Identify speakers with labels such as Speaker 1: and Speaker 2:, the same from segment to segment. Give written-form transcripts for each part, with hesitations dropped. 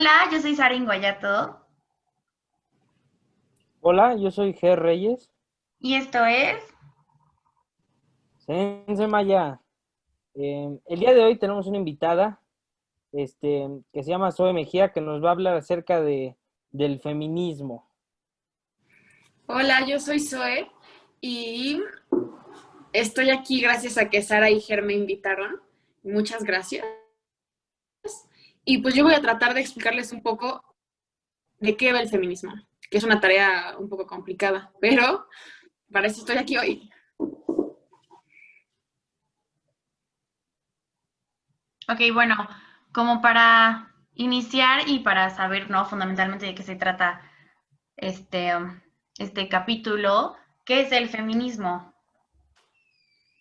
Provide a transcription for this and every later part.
Speaker 1: Hola, yo soy Sara Guayato
Speaker 2: Hola, yo soy Ger Reyes.
Speaker 1: y esto es...
Speaker 2: Sense Maya. El día de hoy tenemos una invitada, que se llama Zoe Mejía, que nos va a hablar acerca del feminismo.
Speaker 3: Hola, yo soy Zoe y estoy aquí gracias a que Sara y Ger me invitaron. Muchas gracias. Y pues yo voy a tratar de explicarles un poco de qué va el feminismo, que es una tarea un poco complicada, pero para eso estoy aquí hoy.
Speaker 1: Ok, bueno, como para iniciar y para saber, ¿no? Fundamentalmente de qué se trata este, este capítulo, ¿qué es el feminismo?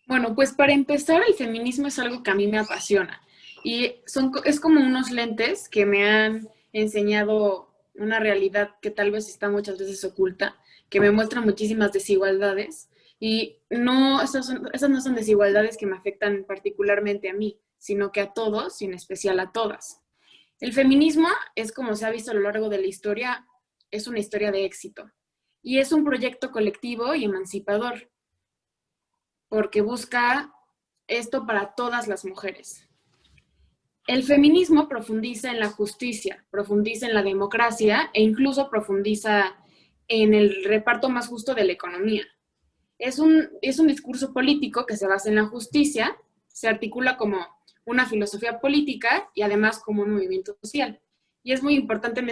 Speaker 3: Bueno, pues para empezar, el feminismo es algo que a mí me apasiona y es como unos lentes que me han enseñado una realidad que tal vez está muchas veces oculta, que me muestra muchísimas desigualdades y no, esas no son desigualdades que me afectan particularmente a mí, sino que a todos y en especial a todas. El feminismo es, como se ha visto a lo largo de la historia, es una historia de éxito y es un proyecto colectivo y emancipador porque busca esto para todas las mujeres. El feminismo profundiza en la justicia, profundiza en la democracia e incluso profundiza en el reparto más justo de la economía. Es un discurso político que se basa en la justicia, se articula como una filosofía política y además como un movimiento social. Y es muy importante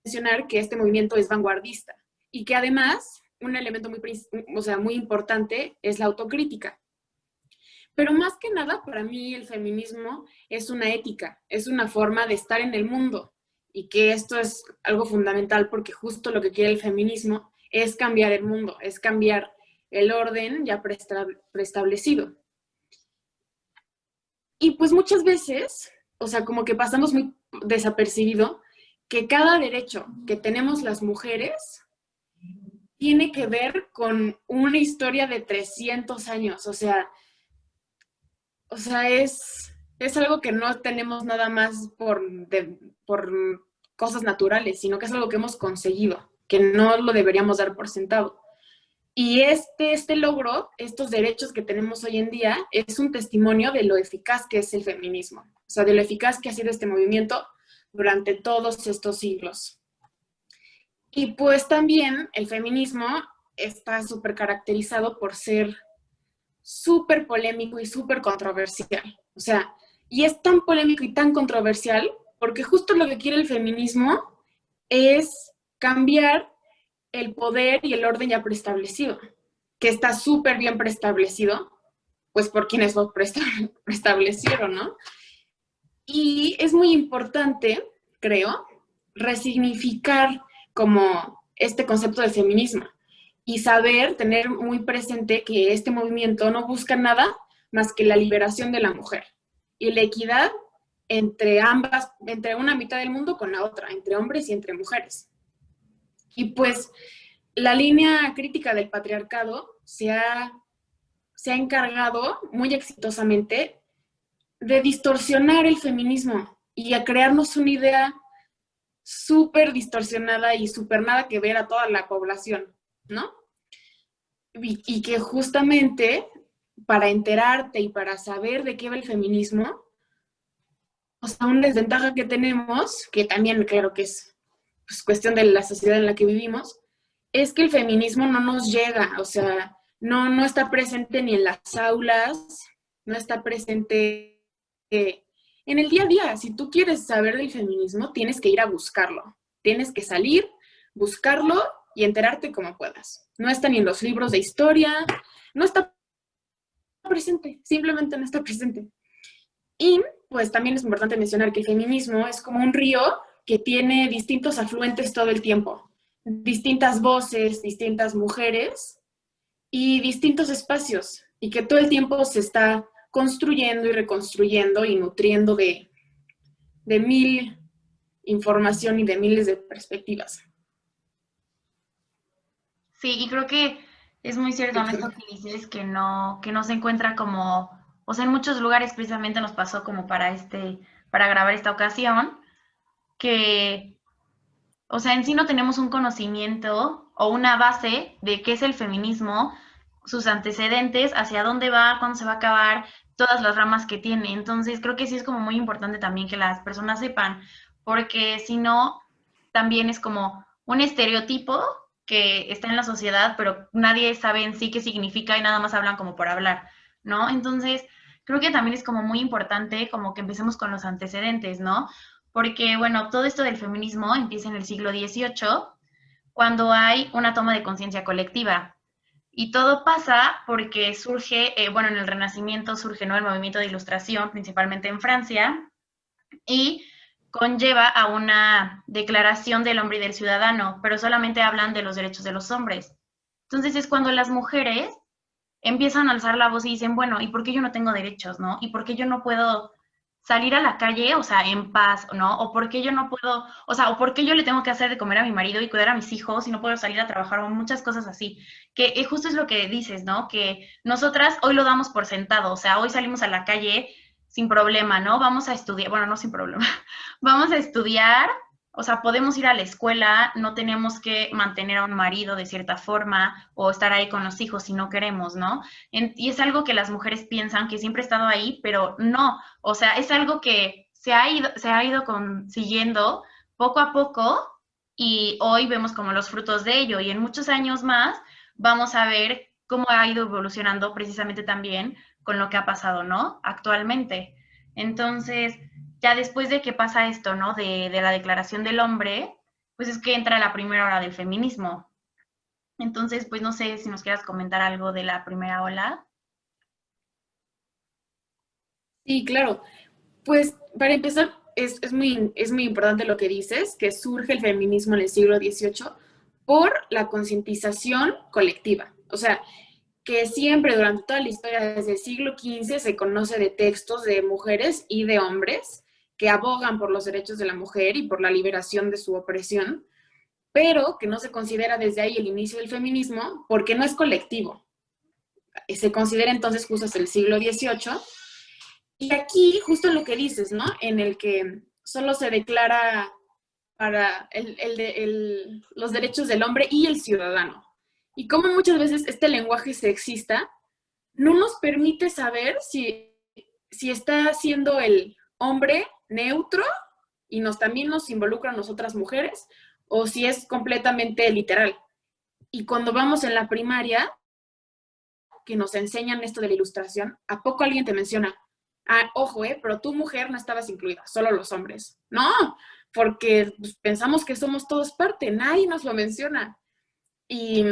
Speaker 3: mencionar que este movimiento es vanguardista y que además un elemento muy importante es la autocrítica. Pero más que nada, para mí el feminismo es una ética, es una forma de estar en el mundo y que esto es algo fundamental porque justo lo que quiere el feminismo es cambiar el mundo, es cambiar el orden ya preestablecido. Y pues muchas veces, o sea, como que pasamos muy desapercibido que cada derecho que tenemos las mujeres tiene que ver con una historia de 300 años, es algo que no tenemos nada más por cosas naturales, sino que es algo que hemos conseguido, que no lo deberíamos dar por sentado. Y este logro, estos derechos que tenemos hoy en día, es un testimonio de lo eficaz que es el feminismo, o sea, de lo eficaz que ha sido este movimiento durante todos estos siglos. Y pues también el feminismo está súper caracterizado por ser súper polémico y súper controversial. O sea, y es tan polémico y tan controversial porque justo lo que quiere el feminismo es cambiar el poder y el orden ya preestablecido, que está súper bien preestablecido, pues por quienes lo preestablecieron, ¿no? Y es muy importante, creo, resignificar como este concepto del feminismo y saber, tener muy presente que este movimiento no busca nada más que la liberación de la mujer y la equidad entre ambas, entre una mitad del mundo con la otra, entre hombres y entre mujeres. Y pues la línea crítica del patriarcado se ha encargado muy exitosamente de distorsionar el feminismo y a crearnos una idea súper distorsionada y súper nada que ver a toda la población, ¿no? Y que justamente para enterarte y para saber de qué va el feminismo, o sea, una desventaja que tenemos, que también creo que es pues, cuestión de la sociedad en la que vivimos, es que el feminismo no nos llega, o sea, no está presente ni en las aulas, no está presente en el día a día. Si tú quieres saber del feminismo, tienes que ir a buscarlo, tienes que salir, buscarlo y enterarte como puedas. No está ni en los libros de historia, no está presente, simplemente no está presente. Y pues también es importante mencionar que el feminismo es como un río que tiene distintos afluentes todo el tiempo, distintas voces, distintas mujeres y distintos espacios, y que todo el tiempo se está construyendo y reconstruyendo y nutriendo de mil información y de miles de perspectivas.
Speaker 1: Sí, y creo que es muy cierto en esto que dices que no se encuentra como, o sea, en muchos lugares precisamente nos pasó como para para grabar esta ocasión, que, o sea, en sí no tenemos un conocimiento o una base de qué es el feminismo, sus antecedentes, hacia dónde va, cuándo se va a acabar, todas las ramas que tiene. Entonces, creo que sí es como muy importante también que las personas sepan, porque si no, también es como un estereotipo que está en la sociedad, pero nadie sabe en sí qué significa y nada más hablan como por hablar, ¿no? Entonces, creo que también es como muy importante como que empecemos con los antecedentes, ¿no? Porque, bueno, todo esto del feminismo empieza en el siglo XVIII, cuando hay una toma de conciencia colectiva. Y todo pasa porque surge, bueno, en el Renacimiento surge, ¿no?, el movimiento de Ilustración, principalmente en Francia, y conlleva a una declaración del hombre y del ciudadano, pero solamente hablan de los derechos de los hombres. Entonces es cuando las mujeres empiezan a alzar la voz y dicen, bueno, ¿y por qué yo no tengo derechos, no? ¿Y por qué yo no puedo salir a la calle, o sea, en paz, ¿no? ¿O por qué yo no puedo, o sea, o por qué yo le tengo que hacer de comer a mi marido y cuidar a mis hijos y no puedo salir a trabajar o muchas cosas así? Que justo es lo que dices, ¿no? Que nosotras hoy lo damos por sentado, o sea, hoy salimos a la calle sin problema, ¿no? Vamos a estudiar, bueno, no sin problema, vamos a estudiar, o sea, podemos ir a la escuela, no tenemos que mantener a un marido de cierta forma o estar ahí con los hijos si no queremos, ¿no? Y es algo que las mujeres piensan que siempre ha estado ahí, pero no, o sea, es algo que se ha ido consiguiendo poco a poco y hoy vemos como los frutos de ello y en muchos años más vamos a ver cómo ha ido evolucionando precisamente también con lo que ha pasado, ¿no? Actualmente. Entonces, ya después de que pasa esto, ¿no? De la declaración del hombre, pues es que entra la primera ola del feminismo. Entonces, pues no sé si nos quieras comentar algo de la primera ola.
Speaker 3: Sí, claro. Pues para empezar, es muy importante lo que dices, que surge el feminismo en el siglo XVIII por la concientización colectiva. O sea, que siempre durante toda la historia, desde el siglo XV, se conoce de textos de mujeres y de hombres que abogan por los derechos de la mujer y por la liberación de su opresión, pero que no se considera desde ahí el inicio del feminismo porque no es colectivo. Se considera entonces justo hasta el siglo XVIII. Y aquí, justo lo que dices, ¿no? En el que solo se declara para los derechos del hombre y el ciudadano. Y como muchas veces este lenguaje sexista no nos permite saber si está siendo el hombre neutro y también nos involucra a nosotras mujeres, o si es completamente literal. Y cuando vamos en la primaria, que nos enseñan esto de la ilustración, ¿a poco alguien te menciona? Ah, ojo, pero tú mujer no estabas incluida, solo los hombres. No, porque pues, pensamos que somos todos parte, nadie nos lo menciona. Y,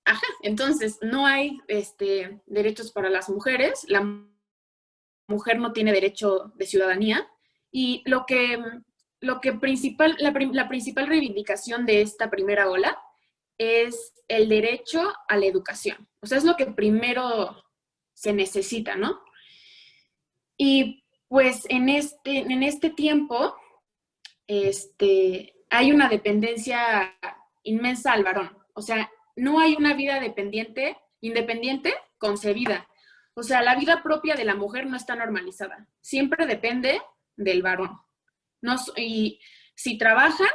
Speaker 3: ajá, entonces no hay derechos para las mujeres, la mujer no tiene derecho de ciudadanía, y la principal reivindicación de esta primera ola es el derecho a la educación. O sea, es lo que primero se necesita, ¿no? Y pues en este tiempo hay una dependencia inmensa al varón. O sea, no hay una vida independiente concebida. O sea, la vida propia de la mujer no está normalizada. Siempre depende del varón. No, y si trabajan,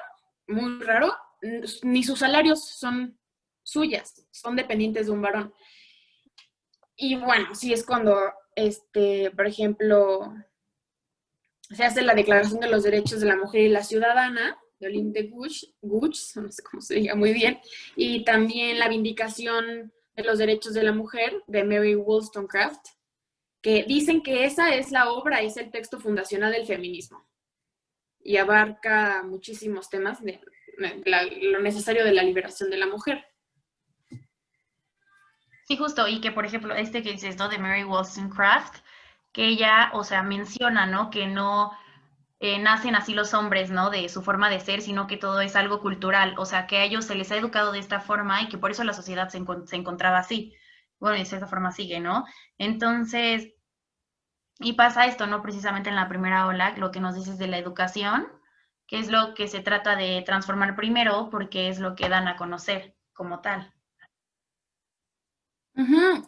Speaker 3: muy raro, ni sus salarios son suyas, son dependientes de un varón. Y bueno, sí es cuando, por ejemplo, se hace la Declaración de los Derechos de la Mujer y la Ciudadana, de Olympe de Gouges, no sé cómo se diga muy bien, y también la Vindicación de los Derechos de la Mujer, de Mary Wollstonecraft, que dicen que esa es la obra, es el texto fundacional del feminismo, y abarca muchísimos temas de lo necesario de la liberación de la mujer.
Speaker 1: Sí, justo, y que por ejemplo, este que dices, ¿no? De Mary Wollstonecraft, que ella, o sea, menciona, ¿no? Que no nacen así los hombres, ¿no? De su forma de ser, sino que todo es algo cultural, o sea, que a ellos se les ha educado de esta forma y que por eso la sociedad se encontraba así. Bueno, y de esta forma sigue, ¿no? Entonces, y pasa esto, ¿no? Precisamente en la primera ola, lo que nos dices de la educación, que es lo que se trata de transformar primero, porque es lo que dan a conocer como tal.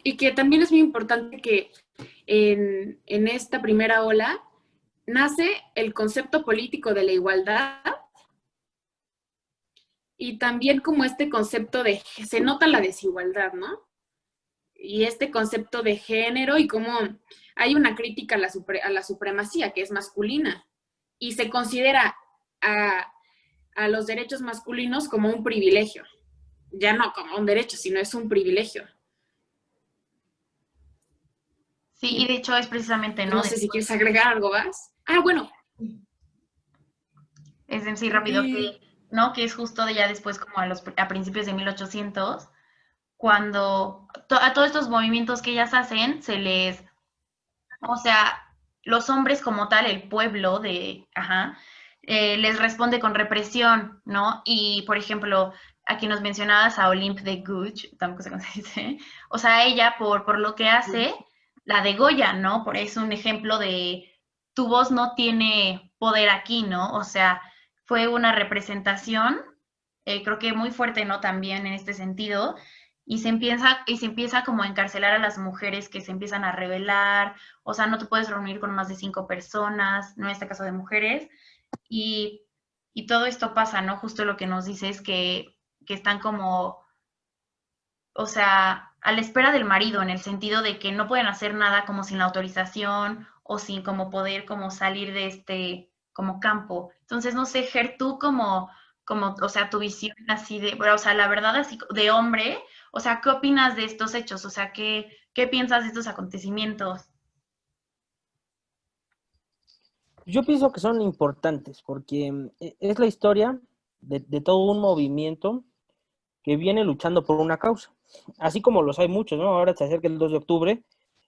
Speaker 3: Y que también es muy importante que en esta primera ola nace el concepto político de la igualdad y también como este concepto de, se nota la desigualdad, ¿no? Y este concepto de género y cómo hay una crítica a la supremacía que es masculina y se considera a los derechos masculinos como un privilegio. Ya no como un derecho, sino es un privilegio.
Speaker 1: Sí, y de hecho es precisamente, ¿no?
Speaker 3: No sé si quieres agregar algo más. Ah, bueno.
Speaker 1: Es decir, rápido, que, ¿no? Que es justo de ya después, como a principios de 1800, cuando a todos estos movimientos que ellas hacen, se les, o sea, los hombres como tal, el pueblo les responde con represión, ¿no? Y, por ejemplo, aquí nos mencionabas a Olympe de Gouges, tampoco sé cómo se dice, o sea, ella por lo que hace, la degolla, ¿no? Por eso un ejemplo de tu voz no tiene poder aquí, ¿no? O sea, fue una representación, creo que muy fuerte, ¿no? También en este sentido, y se empieza como a encarcelar a las mujeres que se empiezan a rebelar, o sea, no te puedes reunir con más de 5 personas, no en este caso de mujeres, y, y todo esto pasa, ¿no? Justo lo que nos dice es que están como, o sea, a la espera del marido, en el sentido de que no pueden hacer nada como sin la autorización o sin como poder como salir de este como campo. Entonces, no sé, Ger, tú o sea, tu visión así de, o sea, la verdad así de hombre, o sea, ¿qué opinas de estos hechos? O sea, ¿qué piensas de estos acontecimientos?
Speaker 2: Yo pienso que son importantes porque es la historia de todo un movimiento que viene luchando por una causa. Así como los hay muchos, ¿no? Ahora se acerca el 2 de octubre,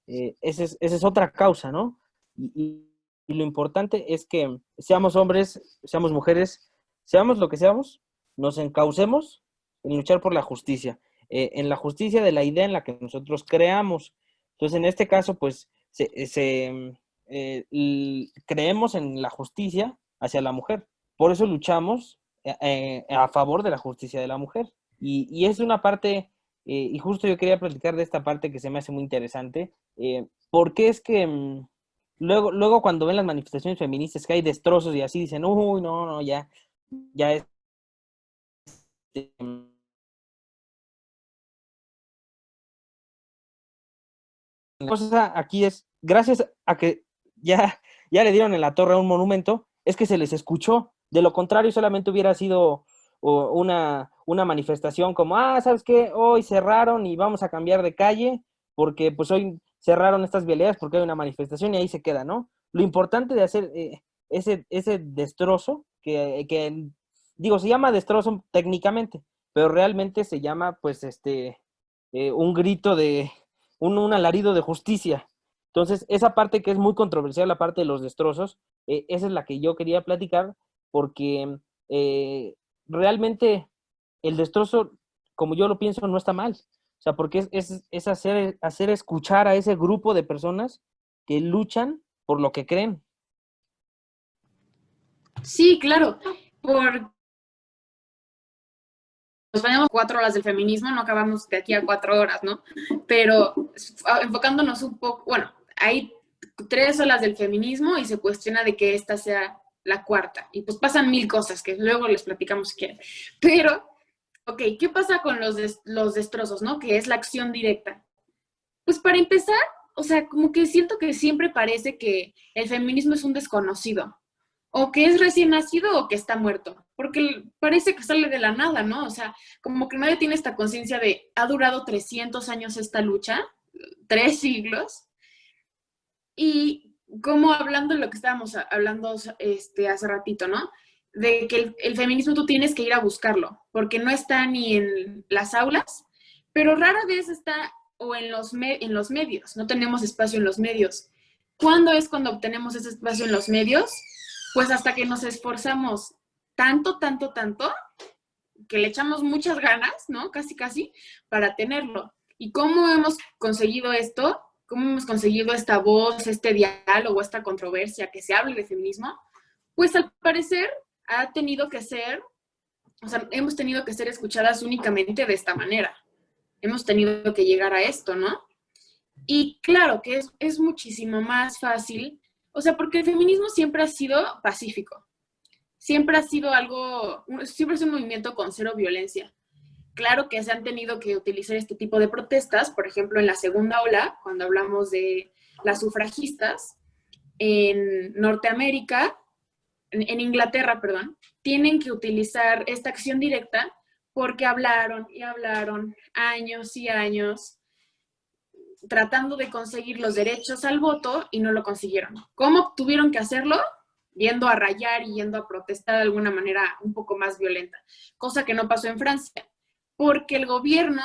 Speaker 2: esa es otra causa, ¿no? Y lo importante es que seamos hombres, seamos mujeres, seamos lo que seamos, nos encaucemos en luchar por la justicia, en la justicia de la idea en la que nosotros creamos. Entonces, en este caso, pues, creemos en la justicia hacia la mujer. Por eso luchamos a favor de la justicia de la mujer. Y es una parte, y justo yo quería platicar de esta parte que se me hace muy interesante, porque es que luego cuando ven las manifestaciones feministas que hay destrozos y así dicen, uy, no, no, ya es... La cosa aquí es, gracias a que ya le dieron en la torre a un monumento, es que se les escuchó. De lo contrario, solamente hubiera sido una manifestación como, ¿sabes qué? Hoy cerraron y vamos a cambiar de calle porque pues hoy cerraron estas vialidades porque hay una manifestación y ahí se queda, ¿no? Lo importante de hacer ese destrozo, digo, se llama destrozo técnicamente, pero realmente se llama pues un grito de un alarido de justicia. Entonces, esa parte que es muy controversial, la parte de los destrozos, esa es la que yo quería platicar, porque realmente el destrozo, como yo lo pienso, no está mal. O sea, porque es hacer escuchar a ese grupo de personas que luchan por lo que creen.
Speaker 3: Sí, claro. Nos vayamos 4 horas del feminismo, no acabamos de aquí a 4 horas, ¿no? Pero enfocándonos un poco, bueno, hay 3 olas del feminismo y se cuestiona de que esta sea la cuarta. Y pues pasan mil cosas que luego les platicamos si quieren. Pero, ok, ¿qué pasa con los destrozos, no? Que es la acción directa. Pues para empezar, o sea, como que siento que siempre parece que el feminismo es un desconocido o que es recién nacido o que está muerto, porque parece que sale de la nada, ¿no? O sea, como que nadie tiene esta conciencia de, ha durado 300 años esta lucha, 3 siglos, y como hablando de lo que estábamos hablando hace ratito, ¿no? De que el feminismo tú tienes que ir a buscarlo, porque no está ni en las aulas, pero rara vez está o en los medios, no tenemos espacio en los medios. ¿Cuándo es cuando obtenemos ese espacio en los medios? Pues hasta que nos esforzamos tanto, tanto, tanto, que le echamos muchas ganas, ¿no? Casi, casi, para tenerlo. ¿Y cómo hemos conseguido esto? ¿Cómo hemos conseguido esta voz, este diálogo, esta controversia, que se hable de feminismo? Pues al parecer ha tenido que ser, o sea, hemos tenido que ser escuchadas únicamente de esta manera. Hemos tenido que llegar a esto, ¿no? Y claro que es muchísimo más fácil, O sea, porque el feminismo siempre ha sido pacífico. Siempre ha sido siempre es un movimiento con cero violencia. Claro que se han tenido que utilizar este tipo de protestas, por ejemplo, en la segunda ola, cuando hablamos de las sufragistas, en Norteamérica, en Inglaterra, perdón, tienen que utilizar esta acción directa porque hablaron y hablaron años y años tratando de conseguir los derechos al voto y no lo consiguieron. ¿Cómo tuvieron que hacerlo? Yendo a rayar y yendo a protestar de alguna manera un poco más violenta, cosa que no pasó en Francia, porque el gobierno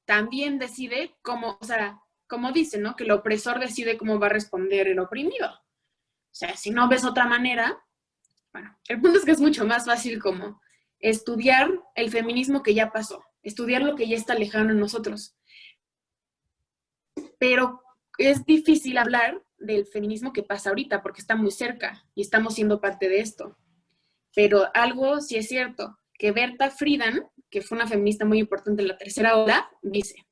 Speaker 3: también decide cómo, o sea, como dice, ¿no? Que el opresor decide cómo va a responder el oprimido. O sea, si no ves otra manera, bueno, el punto es que es mucho más fácil como estudiar el feminismo que ya pasó, estudiar lo que ya está lejano en nosotros. Pero es difícil hablar del feminismo que pasa ahorita porque está muy cerca y estamos siendo parte de esto. Pero algo sí es cierto, que Berta Friedan, que fue una feminista muy importante en la tercera ola, dice: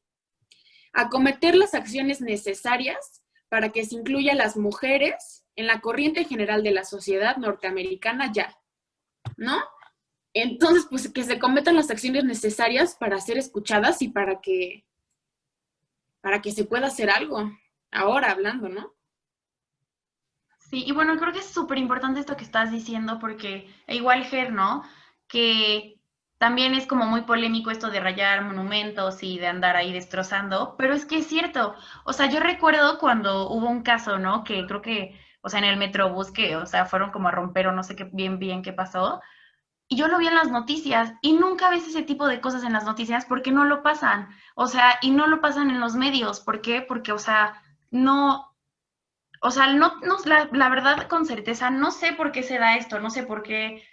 Speaker 3: acometer las acciones necesarias para que se incluya a las mujeres en la corriente general de la sociedad norteamericana ya, ¿no? Entonces, pues que se cometan las acciones necesarias para ser escuchadas y para que se pueda hacer algo. Ahora hablando, ¿no?
Speaker 1: Sí, y bueno, creo que es súper importante esto que estás diciendo porque igual Ger, ¿no? Que también es como muy polémico esto de rayar monumentos y de andar ahí destrozando, pero es que es cierto. O sea, yo recuerdo cuando hubo un caso, ¿no? Que creo que, o sea, en el Metrobús que, o sea, fueron como a romper o no sé qué bien qué pasó. Y yo lo vi en las noticias y nunca ves ese tipo de cosas en las noticias porque no lo pasan. O sea, y no lo pasan en los medios. ¿Por qué? Porque, no, o sea, la verdad con certeza no sé por qué se da esto, no sé por qué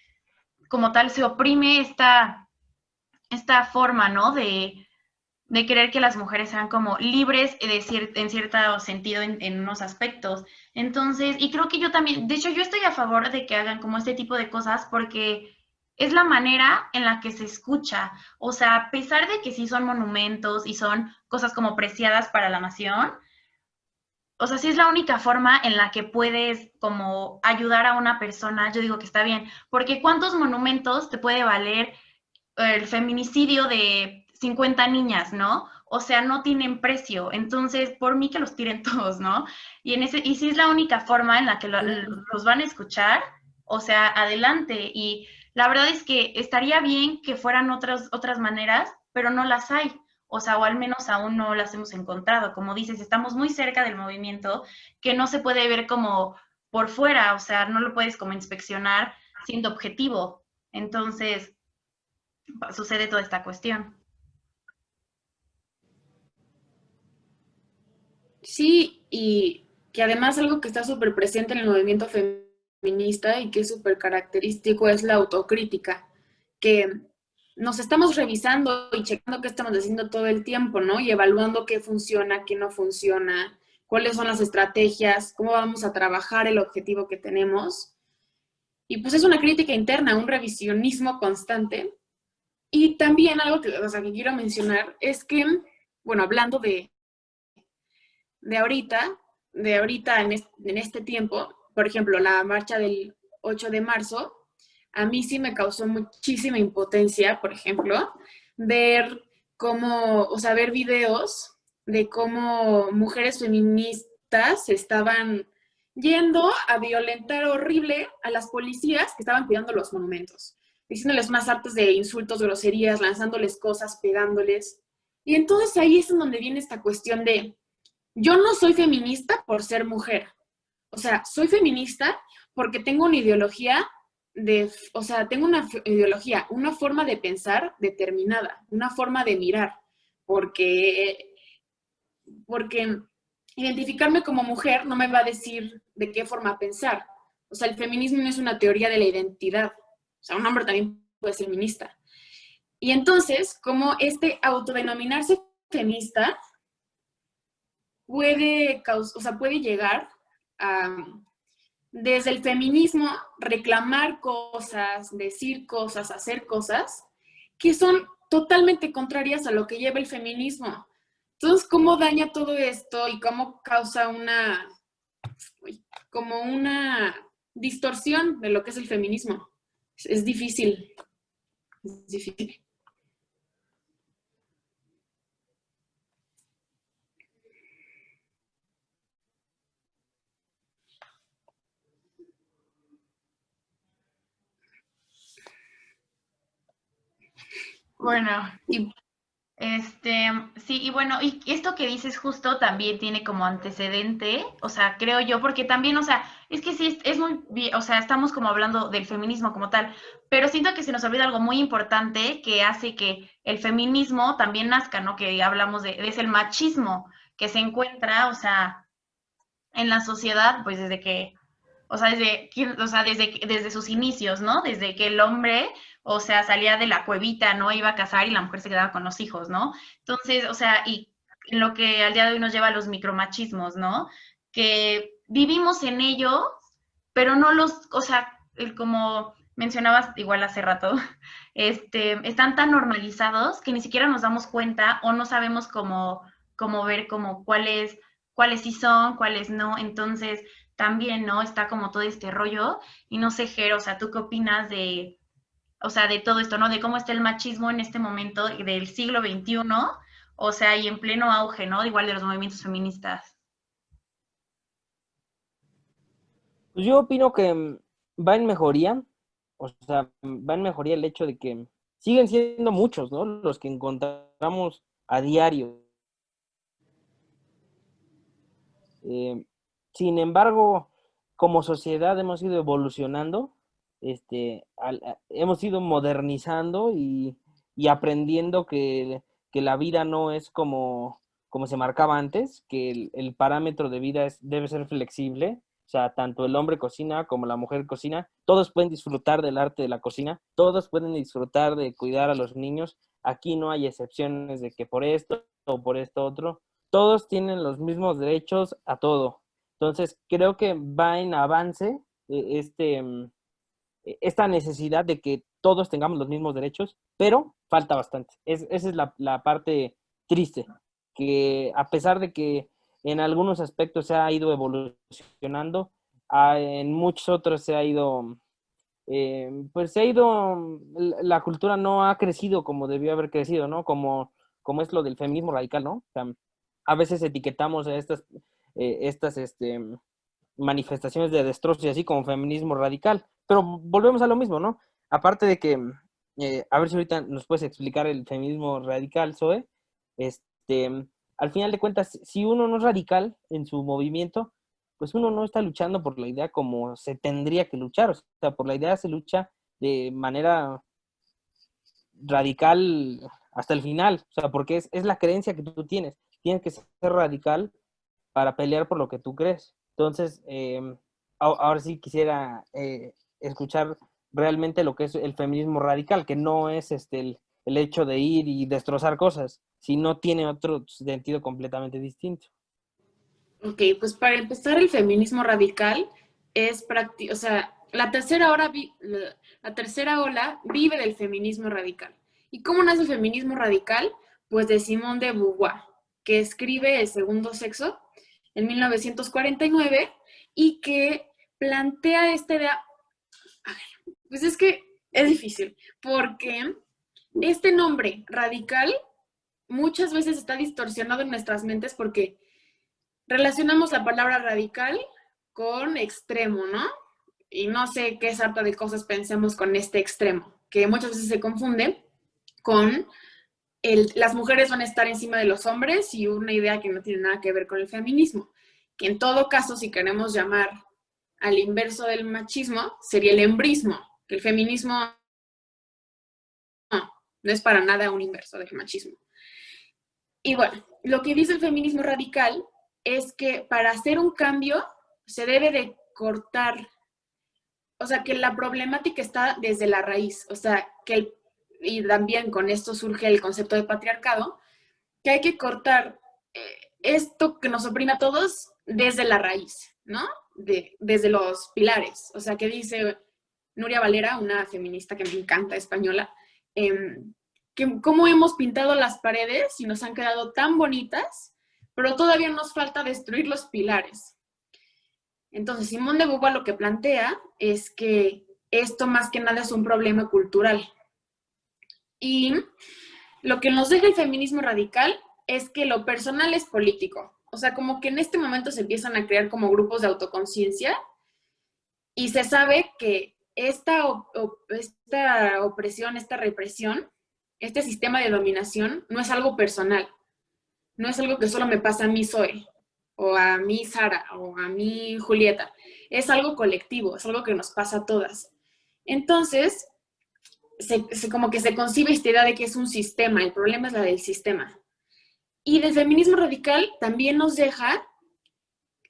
Speaker 1: como tal se oprime esta forma, ¿no? De querer que las mujeres sean como libres en cierto sentido en unos aspectos. Entonces, y creo que yo también, de hecho, yo estoy a favor de que hagan como este tipo de cosas porque es la manera en la que se escucha. O sea, a pesar de que sí son monumentos y son cosas como preciadas para la nación, o sea, sí es la única forma en la que puedes como ayudar a una persona, yo digo que está bien, porque ¿cuántos monumentos te puede valer el feminicidio de 50 niñas, ¿no? O sea, no tienen precio. Entonces, por mí que los tiren todos, ¿no? Y si es la única forma en la que los van a escuchar, o sea, adelante. Y la verdad es que estaría bien que fueran otras maneras, pero no las hay. O sea, o al menos aún no las hemos encontrado. Como dices, estamos muy cerca del movimiento que no se puede ver como por fuera, o sea, no lo puedes como inspeccionar siendo objetivo. Entonces, sucede toda esta cuestión.
Speaker 3: Sí, y que además algo que está súper presente en el movimiento feminista y que es súper característico es la autocrítica, que nos estamos revisando y checando qué estamos haciendo todo el tiempo, ¿no? Y evaluando qué funciona, qué no funciona, cuáles son las estrategias, cómo vamos a trabajar el objetivo que tenemos. Y pues es una crítica interna, un revisionismo constante. Y también algo que, o sea, que quiero mencionar es que, bueno, hablando de ahorita, en este tiempo, por ejemplo, la marcha del 8 de marzo, a mí sí me causó muchísima impotencia, por ejemplo, ver ver videos de cómo mujeres feministas estaban yendo a violentar horrible a las policías que estaban cuidando los monumentos, diciéndoles unas hartas de insultos, groserías, lanzándoles cosas, pegándoles. Y entonces ahí es en donde viene esta cuestión de yo no soy feminista por ser mujer. O sea, soy feminista porque tengo una ideología tengo una ideología, una forma de pensar determinada, una forma de mirar, porque, porque identificarme como mujer no me va a decir de qué forma pensar. O sea, el feminismo no es una teoría de la identidad. O sea, un hombre también puede ser feminista. Y entonces, como autodenominarse feminista puede llegar a, desde el feminismo, reclamar cosas, decir cosas, hacer cosas que son totalmente contrarias a lo que lleva el feminismo. Entonces, ¿cómo daña todo esto y cómo causa como una distorsión de lo que es el feminismo. Es difícil. Es difícil.
Speaker 1: Bueno, y sí, y bueno, y esto que dices justo también tiene como antecedente, o sea, creo yo, porque también, o sea, es que sí, es muy bien, o sea, estamos como hablando del feminismo como tal, pero siento que se nos olvida algo muy importante que hace que el feminismo también nazca, ¿no? Que hablamos es el machismo que se encuentra, o sea, en la sociedad, pues desde que, o sea, desde sus inicios, ¿no? Desde que el hombre, o sea, salía de la cuevita, ¿no? Iba a casar y la mujer se quedaba con los hijos, ¿no? Entonces, o sea, y lo que al día de hoy nos lleva a los micromachismos, ¿no? Que vivimos en ello, pero no los, o sea, como mencionabas igual hace rato, están tan normalizados que ni siquiera nos damos cuenta o no sabemos cómo ver como cuáles sí son, cuáles no. Entonces, también, ¿no? Está como todo este rollo. Y no sé, Jero, o sea, ¿tú qué opinas o sea, de todo esto, ¿no? De cómo está el machismo en este momento del siglo XXI, o sea, y en pleno auge, ¿no? Igual de los movimientos feministas.
Speaker 2: Pues yo opino que va en mejoría, o sea, va en mejoría el hecho de que siguen siendo muchos, ¿no? Los que encontramos a diario. Eh, Sin embargo, como sociedad hemos ido evolucionando, hemos ido modernizando y aprendiendo que la vida no es como se marcaba antes, que el parámetro de vida debe ser flexible. O sea, tanto el hombre cocina como la mujer cocina. Todos pueden disfrutar del arte de la cocina. Todos pueden disfrutar de cuidar a los niños. Aquí no hay excepciones de que por esto o por esto otro. Todos tienen los mismos derechos a todo. Entonces, creo que va en avance esta necesidad de que todos tengamos los mismos derechos, pero falta bastante. Esa es la parte triste, que a pesar de que en algunos aspectos se ha ido evolucionando, en muchos otros pues se ha ido, la cultura no ha crecido como debió haber crecido, ¿no? Como es lo del feminismo radical, ¿no? O sea, a veces etiquetamos a estas manifestaciones de destrozo y así como feminismo radical, pero volvemos a lo mismo, ¿no? Aparte de que, a ver si ahorita nos puedes explicar el feminismo radical, Zoe, al final de cuentas, si uno no es radical en su movimiento, pues uno no está luchando por la idea como se tendría que luchar, o sea, por la idea se lucha de manera radical hasta el final, o sea, porque es la creencia que tú tienes que ser radical para pelear por lo que tú crees. Entonces, ahora sí quisiera escuchar realmente lo que es el feminismo radical, que no es el hecho de ir y destrozar cosas, sino tiene otro sentido completamente distinto.
Speaker 3: Ok, pues para empezar, el feminismo radical es práctico, o sea, la tercera ola vive del feminismo radical. ¿Y cómo nace el feminismo radical? Pues de Simone de Beauvoir, que escribe El segundo sexo en 1949 y que plantea esta idea. Pues es que es difícil, porque este nombre radical muchas veces está distorsionado en nuestras mentes porque relacionamos la palabra radical con extremo, ¿no? Y no sé qué sarta de cosas pensemos con este extremo, que muchas veces se confunde con las mujeres van a estar encima de los hombres y una idea que no tiene nada que ver con el feminismo. Que en todo caso, si queremos llamar al inverso del machismo, sería el embrismo, que el feminismo no es para nada un inverso del machismo. Y bueno, lo que dice el feminismo radical es que para hacer un cambio se debe de cortar, o sea, que la problemática está desde la raíz, o sea, y también con esto surge el concepto de patriarcado, que hay que cortar esto que nos oprime a todos desde la raíz, ¿no? Desde los pilares, o sea, que dice Nuria Valera, una feminista que me encanta, española, que cómo hemos pintado las paredes y nos han quedado tan bonitas, pero todavía nos falta destruir los pilares. Entonces, Simone de Beauvoir lo que plantea es que esto más que nada es un problema cultural. Y lo que nos deja el feminismo radical es que lo personal es político. O sea, como que en este momento se empiezan a crear como grupos de autoconciencia y se sabe que esta opresión, esta represión, este sistema de dominación no es algo personal, no es algo que solo me pasa a mí Zoe, o a mí Sara, o a mí Julieta. Es algo colectivo, es algo que nos pasa a todas. Entonces, como que se concibe esta idea de que es un sistema, el problema es la del sistema. Y del feminismo radical también nos deja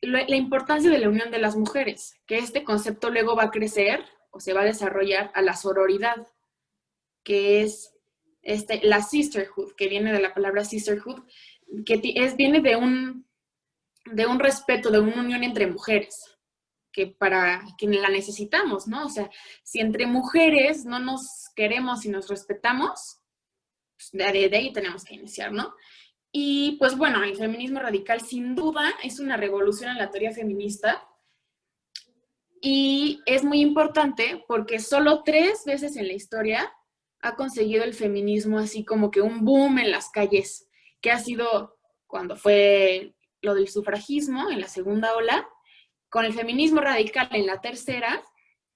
Speaker 3: la importancia de la unión de las mujeres, que este concepto luego va a crecer o se va a desarrollar a la sororidad, que es la sisterhood, que viene de la palabra sisterhood, que viene de un respeto, de una unión entre mujeres, que para quien la necesitamos, ¿no? O sea, si entre mujeres no nos queremos y nos respetamos, pues de ahí tenemos que iniciar, ¿no? Y pues bueno, el feminismo radical sin duda es una revolución en la teoría feminista y es muy importante porque solo 3 veces en la historia ha conseguido el feminismo así como que un boom en las calles, que ha sido cuando fue lo del sufragismo en la segunda ola, con el feminismo radical en la tercera,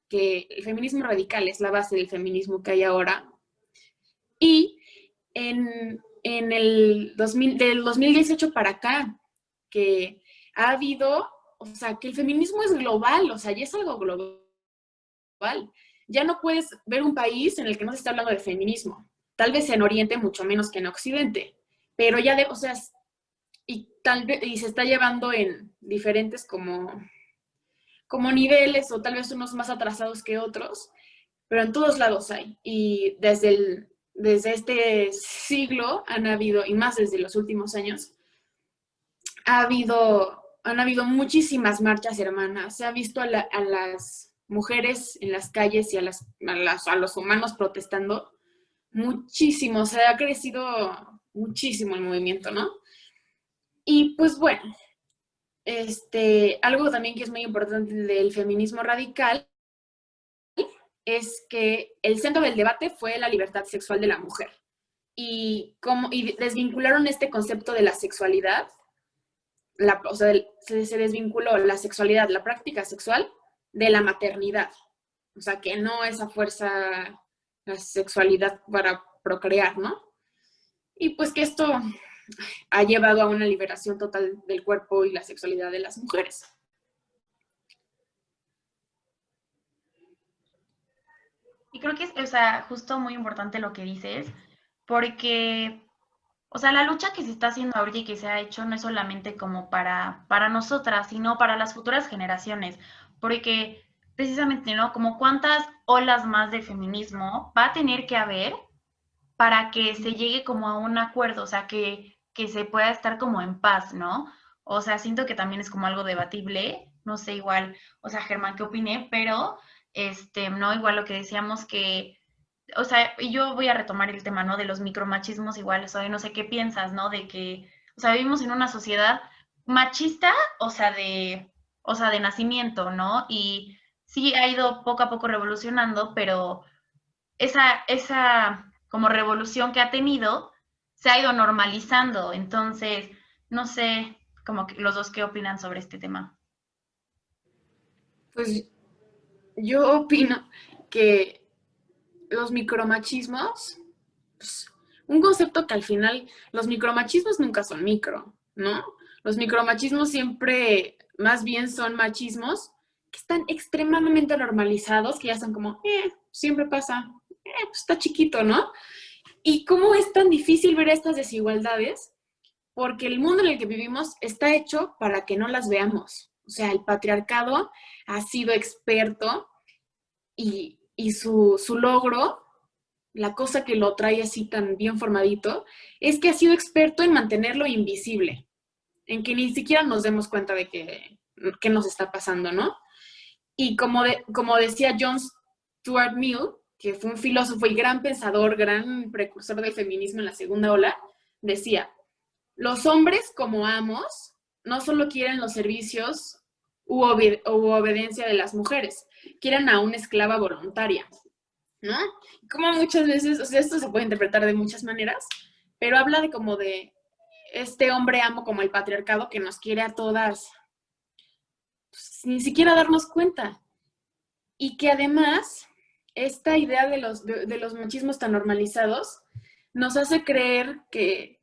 Speaker 3: que el feminismo radical es la base del feminismo que hay ahora, y en el del 2018 para acá, que ha habido, o sea, que el feminismo es global, o sea, ya es algo global. Ya no puedes ver un país en el que no se está hablando de feminismo. Tal vez en Oriente, mucho menos que en Occidente, pero ya o sea, y se está llevando en diferentes como niveles, o tal vez unos más atrasados que otros, pero en todos lados hay. Y desde este siglo han habido, y más desde los últimos años, han habido muchísimas marchas hermanas. Se ha visto a las mujeres en las calles y a los humanos protestando muchísimo. O sea, ha crecido muchísimo el movimiento, ¿no? Y pues bueno, algo también que es muy importante del feminismo radical es que el centro del debate fue la libertad sexual de la mujer. Y desvincularon este concepto de la sexualidad, o sea, se desvinculó la sexualidad, la práctica sexual, de la maternidad. O sea, que no es a fuerza la sexualidad para procrear, ¿no? Y pues que esto ha llevado a una liberación total del cuerpo y la sexualidad de las mujeres.
Speaker 1: Y creo que es, o sea, justo muy importante lo que dices, porque, o sea, la lucha que se está haciendo ahorita y que se ha hecho no es solamente como para nosotras, sino para las futuras generaciones, porque precisamente, ¿no? Como cuántas olas más de feminismo va a tener que haber para que se llegue como a un acuerdo, o sea, que se pueda estar como en paz, ¿no? O sea, siento que también es como algo debatible, no sé igual, o sea, Germán, ¿qué opiné? Pero, no, igual lo que decíamos que, o sea, y yo voy a retomar el tema, ¿no? De los micromachismos igual, o sea, no sé qué piensas, ¿no? De que, o sea, vivimos en una sociedad machista, o sea, de nacimiento, ¿no? Y sí ha ido poco a poco revolucionando, pero esa como revolución que ha tenido se ha ido normalizando. Entonces, no sé, como que los dos qué opinan sobre este tema.
Speaker 3: Pues yo opino que los micromachismos, pues, un concepto que al final, los micromachismos nunca son micro, ¿no? Los micromachismos siempre, más bien son machismos que están extremadamente normalizados, que ya son como, siempre pasa, pues está chiquito, ¿no? ¿Y cómo es tan difícil ver estas desigualdades? Porque el mundo en el que vivimos está hecho para que no las veamos. O sea, el patriarcado ha sido experto y su logro, la cosa que lo trae así tan bien formadito, es que ha sido experto en mantenerlo invisible, en que ni siquiera nos demos cuenta de qué nos está pasando, ¿no? Y como decía John Stuart Mill, que fue un filósofo y gran pensador, gran precursor del feminismo en la segunda ola, decía, los hombres como amos no solo quieren los servicios u obediencia de las mujeres, que eran a una esclava voluntaria, ¿no? Como muchas veces, o sea, esto se puede interpretar de muchas maneras, pero habla de como de este hombre amo como el patriarcado que nos quiere a todas, pues, ni siquiera darnos cuenta. Y que además, esta idea de los machismos tan normalizados nos hace creer que,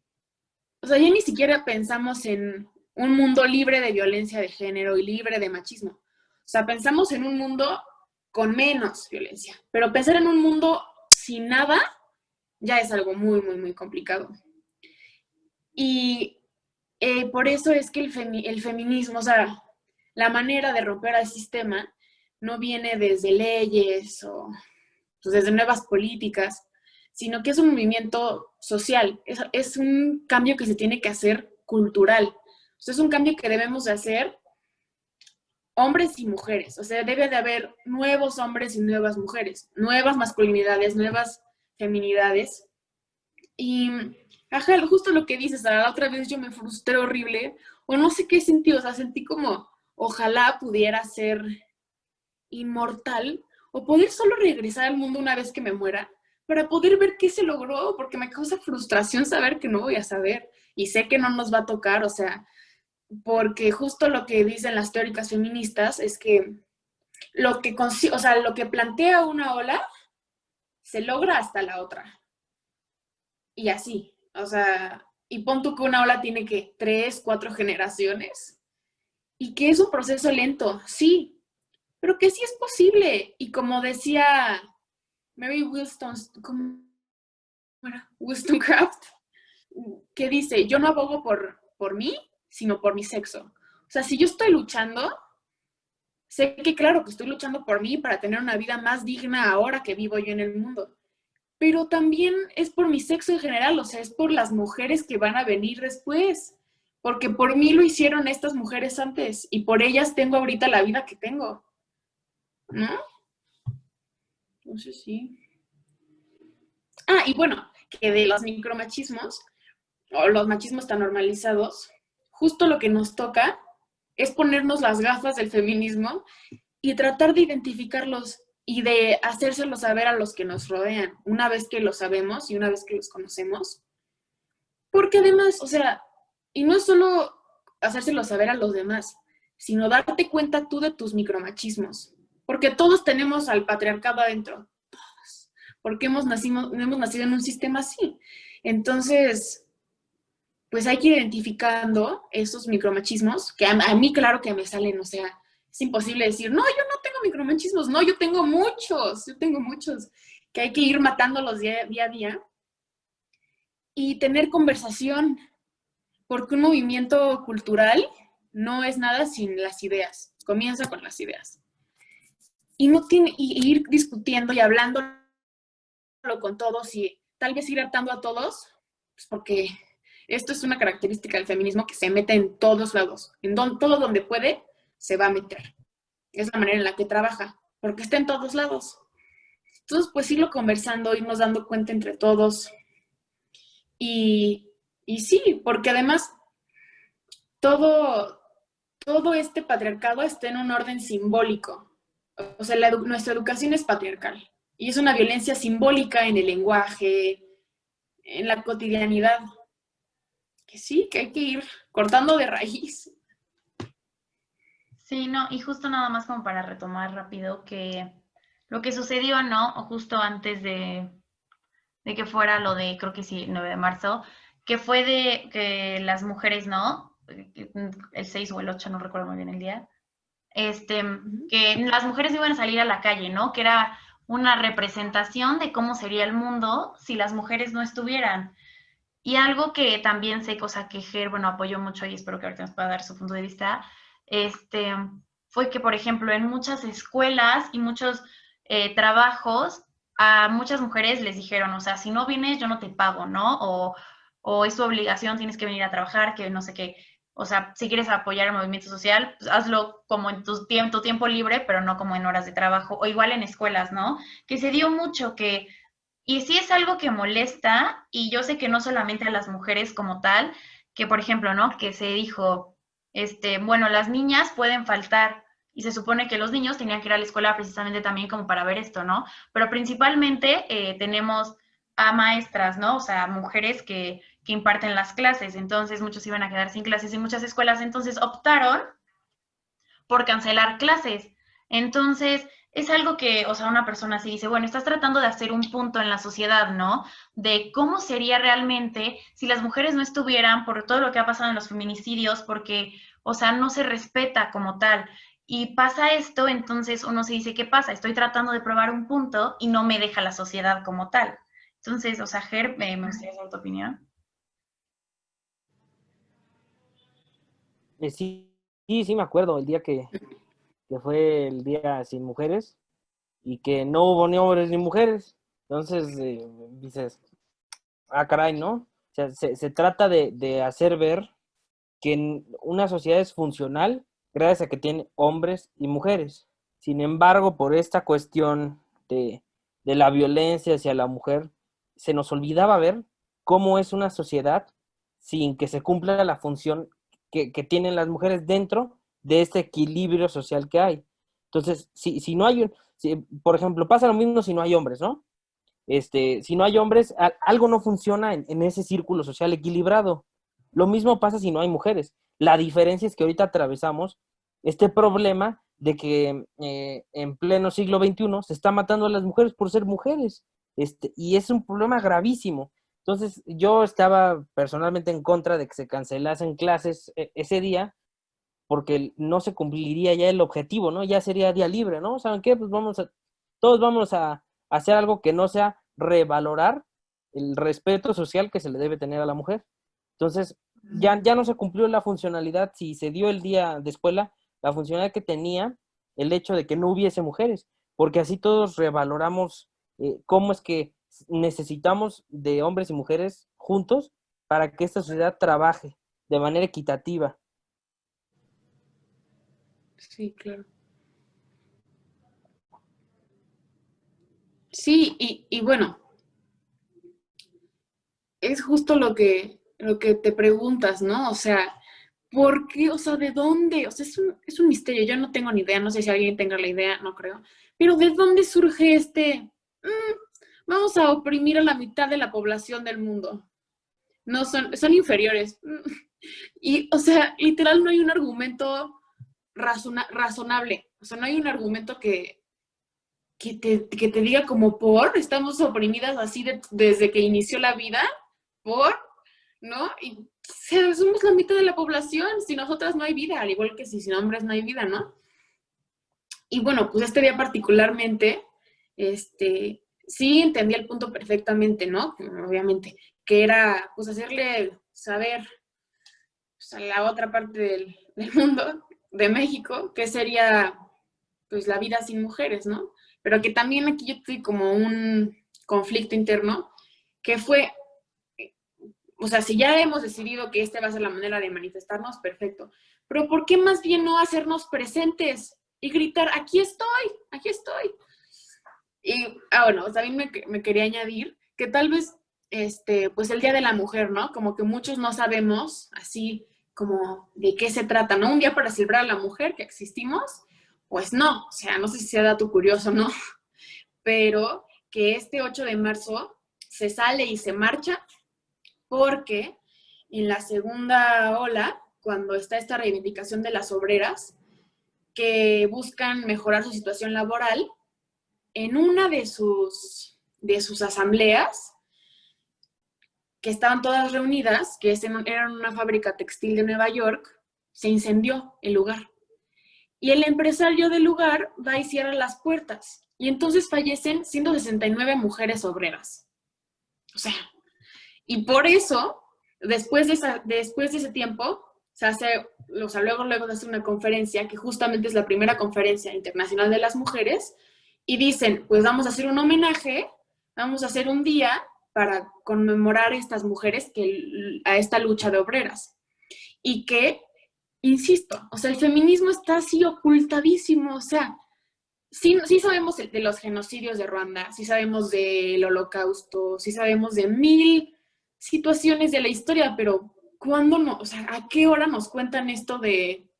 Speaker 3: o sea, ya ni siquiera pensamos en un mundo libre de violencia de género y libre de machismo. O sea, pensamos en un mundo con menos violencia, pero pensar en un mundo sin nada ya es algo muy, muy, muy complicado. Y por eso es que el feminismo, o sea, la manera de romper al sistema no viene desde leyes o pues, desde nuevas políticas, sino que es un movimiento social, es un cambio que se tiene que hacer cultural. O sea, es un cambio que debemos de hacer hombres y mujeres. O sea, debe de haber nuevos hombres y nuevas mujeres, nuevas masculinidades, nuevas feminidades. Y, ajá, justo lo que dices, la otra vez yo me frustré horrible, o no sé qué sentí, o sea, sentí como, ojalá pudiera ser inmortal, o poder solo regresar al mundo una vez que me muera, para poder ver qué se logró, porque me causa frustración saber que no voy a saber, y sé que no nos va a tocar, o sea, porque justo lo que dicen las teóricas feministas es que o sea, lo que plantea una ola se logra hasta la otra. Y así, o sea, y pon tú que una ola tiene que 3, 4 generaciones y que es un proceso lento, sí, pero que sí es posible. Y como decía Mary Wollstonecraft, que dice, yo no abogo por mí, sino por mi sexo. O sea, si yo estoy luchando, sé que claro que estoy luchando por mí para tener una vida más digna ahora que vivo yo en el mundo, pero también es por mi sexo en general, o sea, es por las mujeres que van a venir después, porque por mí lo hicieron estas mujeres antes y por ellas tengo ahorita la vida que tengo, ¿no? No sé si... Ah, y bueno, que de los micromachismos o los machismos tan normalizados, justo lo que nos toca es ponernos las gafas del feminismo y tratar de identificarlos y de hacérselos saber a los que nos rodean, una vez que lo sabemos y una vez que los conocemos. Porque además, o sea, y no es solo hacérselo saber a los demás, sino darte cuenta tú de tus micromachismos. Porque todos tenemos al patriarcado adentro, todos. Porque hemos nacido en un sistema así. Entonces, pues hay que ir identificando esos micromachismos, que a mí claro que me salen, o sea, es imposible decir, no, yo no tengo micromachismos, no, yo tengo muchos, que hay que ir matándolos día a día y tener conversación, porque un movimiento cultural no es nada sin las ideas, comienza con las ideas. Y no tiene, y ir discutiendo y hablándolo con todos y tal vez ir atando a todos, pues porque esto es una característica del feminismo que se mete en todos lados, todo donde puede se va a meter. Es la manera en la que trabaja, porque está en todos lados. Entonces, pues irlo conversando, irnos dando cuenta entre todos. Y sí, porque además todo este patriarcado está en un orden simbólico. O sea, nuestra educación es patriarcal. Y es una violencia simbólica en el lenguaje, en la cotidianidad. Que sí, que hay que ir cortando de raíz.
Speaker 1: Sí, no, y justo nada más como para retomar rápido que lo que sucedió, ¿no? O justo antes de que fuera lo de, creo que sí, 9 de marzo, que fue de que las mujeres, ¿no? El 6 o el 8, no recuerdo muy bien el día, que las mujeres iban a salir a la calle, ¿no? Que era una representación de cómo sería el mundo si las mujeres no estuvieran. Y algo que también sé, cosa que Ger, bueno, apoyó mucho y espero que ahorita nos pueda dar su punto de vista, este, fue que, por ejemplo, en muchas escuelas y muchos trabajos, a muchas mujeres les dijeron, o sea, si no vienes, yo no te pago, ¿no? O es tu obligación, tienes que venir a trabajar, que no sé qué. O sea, si quieres apoyar el movimiento social, pues hazlo como en tu tiempo libre, pero no como en horas de trabajo, o igual en escuelas, ¿no? Que se dio mucho que y sí es algo que molesta, y yo sé que no solamente a las mujeres como tal, que por ejemplo, ¿no? Que se dijo, bueno, las niñas pueden faltar y se supone que los niños tenían que ir a la escuela precisamente también como para ver esto, ¿no? Pero principalmente tenemos a maestras, ¿no? O sea, mujeres que imparten las clases, entonces muchos iban a quedar sin clases y muchas escuelas entonces optaron por cancelar clases. Entonces, es algo que, o sea, una persona así dice, bueno, estás tratando de hacer un punto en la sociedad, ¿no? De cómo sería realmente si las mujeres no estuvieran por todo lo que ha pasado en los feminicidios, porque, o sea, no se respeta como tal. Y pasa esto, entonces uno se dice, ¿qué pasa? Estoy tratando de probar un punto y no me deja la sociedad como tal. Entonces, o sea, Ger, me gustaría saber tu opinión.
Speaker 2: Sí, sí, sí me acuerdo el día que fue el día sin mujeres y que no hubo ni hombres ni mujeres. Entonces, dices, ah, caray, ¿no? O sea, se trata de hacer ver que una sociedad es funcional gracias a que tiene hombres y mujeres. Sin embargo, por esta cuestión de la violencia hacia la mujer, se nos olvidaba ver cómo es una sociedad sin que se cumpla la función que tienen las mujeres dentro de este equilibrio social que hay. Entonces, si no hay, por ejemplo, pasa lo mismo si no hay hombres, ¿no? Si no hay hombres, algo no funciona en ese círculo social equilibrado. Lo mismo pasa si no hay mujeres. La diferencia es que ahorita atravesamos este problema de que en pleno siglo XXI se está matando a las mujeres por ser mujeres. Y es un problema gravísimo. Entonces, yo estaba personalmente en contra de que se cancelasen clases ese día, porque no se cumpliría ya el objetivo, ¿no? Ya sería día libre, ¿no? ¿Saben qué? Pues todos vamos a hacer algo que no sea revalorar el respeto social que se le debe tener a la mujer. Entonces, ya no se cumplió la funcionalidad, si se dio el día de escuela, la funcionalidad que tenía el hecho de que no hubiese mujeres, porque así todos revaloramos cómo es que necesitamos de hombres y mujeres juntos para que esta sociedad trabaje de manera equitativa.
Speaker 3: Sí, claro. Sí, y bueno, es justo lo que te preguntas, ¿no? O sea, ¿por qué? O sea, ¿de dónde? O sea, es un misterio. Yo no tengo ni idea, no sé si alguien tenga la idea, no creo. Pero ¿de dónde surge vamos a oprimir a la mitad de la población del mundo? No son inferiores. Y, o sea, literal no hay un argumento razonable. O sea, no hay un argumento que te diga como estamos oprimidas así desde que inició la vida, ¿no? Y o sea, somos la mitad de la población, sin nosotras no hay vida, al igual que si sin hombres no hay vida, ¿no? Y bueno, pues este día particularmente, sí entendí el punto perfectamente, ¿no? Obviamente, que era pues hacerle saber pues, a la otra parte del mundo, de México, que sería pues la vida sin mujeres, ¿no? Pero que también aquí yo tuve como un conflicto interno, que fue, o sea, si ya hemos decidido que esta va a ser la manera de manifestarnos, perfecto. Pero ¿por qué más bien no hacernos presentes y gritar, aquí estoy, aquí estoy? Y, bueno, también me quería añadir que tal vez, pues el Día de la Mujer, ¿no? Como que muchos no sabemos así como de qué se trata, ¿no? Un día para celebrar a la mujer que existimos, pues no, o sea, no sé si sea dato curioso, ¿no? Pero que este 8 de marzo se sale y se marcha porque en la segunda ola, cuando está esta reivindicación de las obreras que buscan mejorar su situación laboral, en una de sus asambleas, que estaban todas reunidas, que era una fábrica textil de Nueva York, se incendió el lugar. Y el empresario del lugar va y cierra las puertas. Y entonces fallecen 169 mujeres obreras. O sea, y por eso, después de ese tiempo, se hace, o sea, luego se hace una conferencia, que justamente es la primera conferencia internacional de las mujeres, y dicen, pues vamos a hacer un homenaje, vamos a hacer un día para conmemorar a estas mujeres, a esta lucha de obreras. Y que, insisto, o sea, el feminismo está así ocultadísimo, o sea, sí sabemos de los genocidios de Ruanda, sí sabemos del Holocausto, sí sabemos de 1000 situaciones de la historia, pero ¿cuándo no? O sea, ¿a qué hora nos cuentan esto de,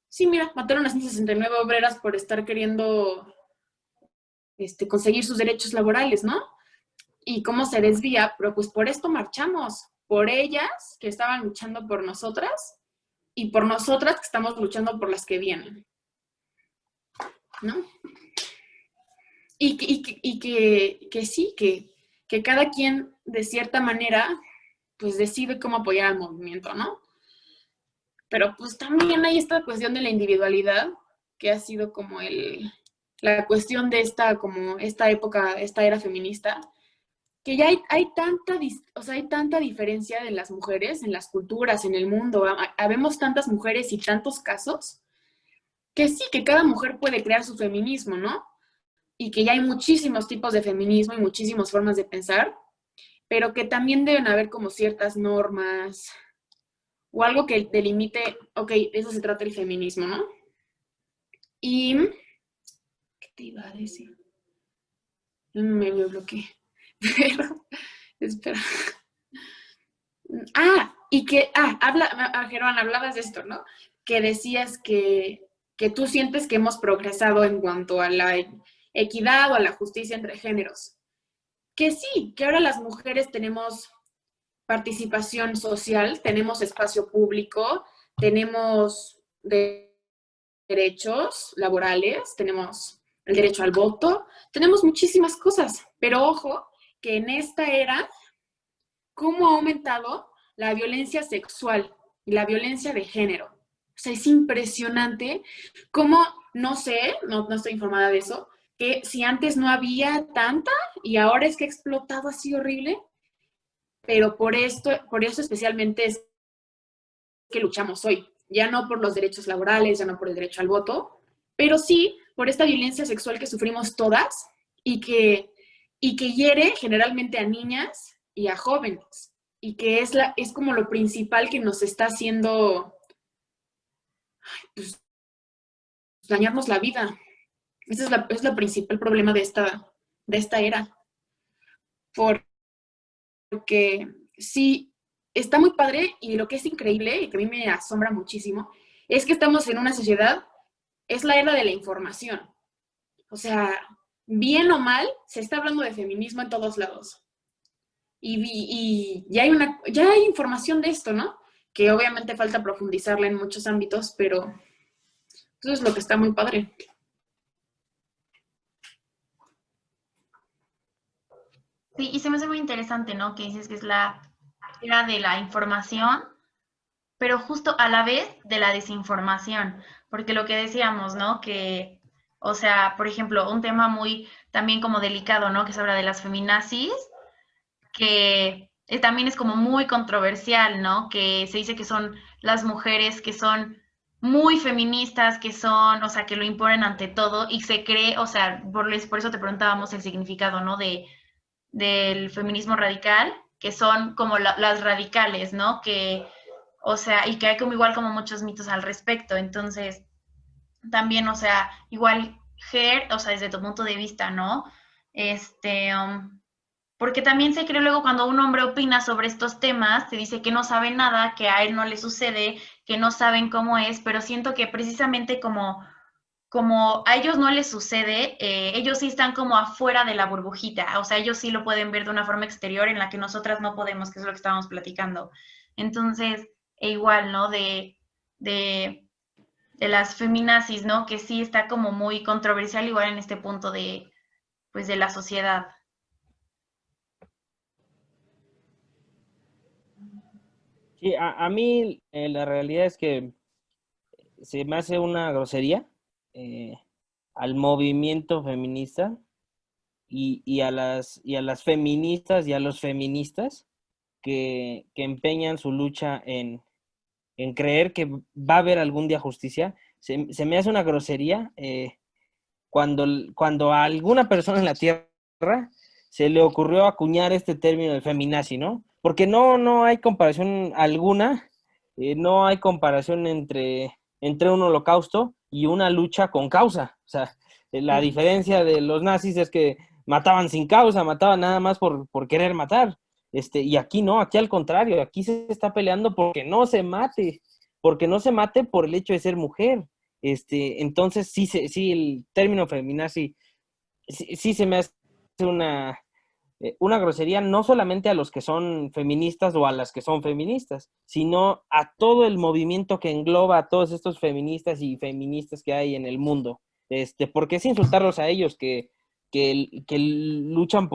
Speaker 3: sí, mira, mataron a 169 obreras por estar queriendo conseguir sus derechos laborales, ¿no? Y cómo se desvía, pero pues por esto marchamos, por ellas que estaban luchando por nosotras y por nosotras que estamos luchando por las que vienen, ¿no? Que sí, que cada quien de cierta manera pues decide cómo apoyar al movimiento, ¿no? Pero pues también hay esta cuestión de la individualidad, que ha sido como la cuestión de como esta época, esta era feminista, que ya hay tanta diferencia de las mujeres en las culturas, en el mundo. Habemos tantas mujeres y tantos casos, que sí, que cada mujer puede crear su feminismo, ¿no? Y que ya hay muchísimos tipos de feminismo y muchísimas formas de pensar, pero que también deben haber como ciertas normas o algo que delimite, ok, de eso se trata el feminismo, ¿no? Y, ¿qué te iba a decir? Me bloqueé. Pero, espera. Germán, hablabas de esto, ¿no? Que decías que tú sientes que hemos progresado en cuanto a la equidad o a la justicia entre géneros. Que sí, que ahora las mujeres tenemos participación social, tenemos espacio público, tenemos derechos laborales, tenemos el derecho al voto, tenemos muchísimas cosas, pero ojo que en esta era, ¿cómo ha aumentado la violencia sexual y la violencia de género? O sea, es impresionante cómo, no sé, no estoy informada de eso, que si antes no había tanta y ahora es que ha explotado así horrible, pero por eso especialmente es que luchamos hoy. Ya no por los derechos laborales, ya no por el derecho al voto, pero sí por esta violencia sexual que sufrimos todas y que hiere generalmente a niñas y a jóvenes, y que es como lo principal que nos está haciendo pues, dañarnos la vida. Ese es el principal problema de esta era. Porque sí, está muy padre, y lo que es increíble y que a mí me asombra muchísimo es que estamos en una sociedad, es la era de la información. O sea, bien o mal, se está hablando de feminismo en todos lados. Y ya hay información de esto, ¿no? Que obviamente falta profundizarla en muchos ámbitos, pero eso es lo que está muy padre.
Speaker 1: Sí, y se me hace muy interesante, ¿no? Que dices que es la era de la información, pero justo a la vez de la desinformación, porque lo que decíamos, ¿no? Que, o sea, por ejemplo, un tema muy también como delicado, ¿no? Que se habla de las feminazis, que también es como muy controversial, ¿no? Que se dice que son las mujeres que son muy feministas, que son, o sea, que lo imponen ante todo y se cree, o sea, por eso te preguntábamos el significado, ¿no? Del feminismo radical, que son como las radicales, ¿no? Que, o sea, y que hay como igual como muchos mitos al respecto. Entonces, también, o sea, igual, Ger, o sea, desde tu punto de vista, ¿no? Porque también se cree luego cuando un hombre opina sobre estos temas, se dice que no sabe nada, que a él no le sucede, que no saben cómo es, pero siento que precisamente como a ellos no les sucede, ellos sí están como afuera de la burbujita, o sea, ellos sí lo pueden ver de una forma exterior en la que nosotras no podemos, que es lo que estábamos platicando. Entonces, igual, ¿no? De, de las feminazis, ¿no? Que sí está como muy controversial igual en este punto pues, de la sociedad.
Speaker 2: Sí, a mí la realidad es que se me hace una grosería eh, al movimiento feminista y a las feministas y a los feministas que empeñan su lucha en creer que va a haber algún día justicia. Se me hace una grosería cuando a alguna persona en la Tierra se le ocurrió acuñar este término de feminazi, ¿no? Porque no hay comparación alguna, no hay comparación entre un holocausto y una lucha con causa. O sea, la diferencia de los nazis es que mataban sin causa, mataban nada más por querer matar. Y aquí no, aquí al contrario, aquí se está peleando porque no se mate por el hecho de ser mujer. Entonces sí, el término feminazi sí se me hace una grosería no solamente a los que son feministas o a las que son feministas, sino a todo el movimiento que engloba a todos estos feministas y feministas que hay en el mundo. Porque es insultarlos a ellos que luchan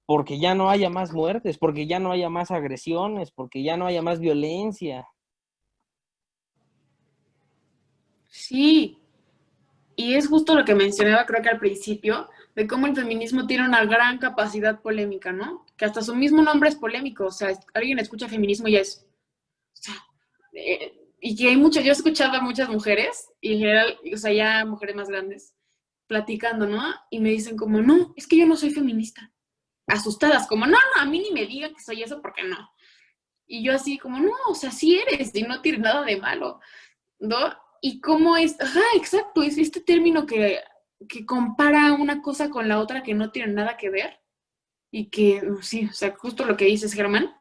Speaker 2: porque ya no haya más muertes, porque ya no haya más agresiones, porque ya no haya más violencia.
Speaker 3: Sí, y es justo lo que mencionaba creo que al principio, de cómo el feminismo tiene una gran capacidad polémica, ¿no? Que hasta su mismo nombre es polémico, o sea, alguien escucha feminismo y es, o sea, y que hay muchas, yo he escuchado a muchas mujeres, y en general, o sea, ya mujeres más grandes, platicando, ¿no? Y me dicen como, no, es que yo no soy feminista. Asustadas, como, no, no, a mí ni me digan que soy eso porque no. Y yo así como, no, o sea, sí eres y no tiene nada de malo, ¿no? Y cómo es, ajá, exacto, es este término que compara una cosa con la otra que no tiene nada que ver y que, sí, o sea, justo lo que dices, Germán.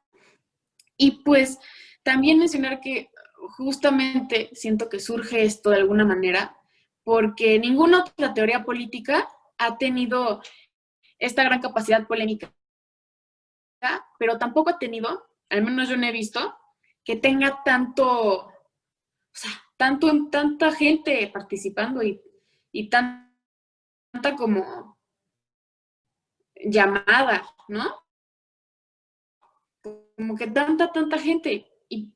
Speaker 3: Y pues también mencionar que justamente siento que surge esto de alguna manera porque ninguna otra teoría política ha tenido esta gran capacidad polémica, pero tampoco ha tenido, al menos yo no he visto, que tenga tanto, o sea, tanta gente participando y tanta como llamada, ¿no? Como que tanta gente.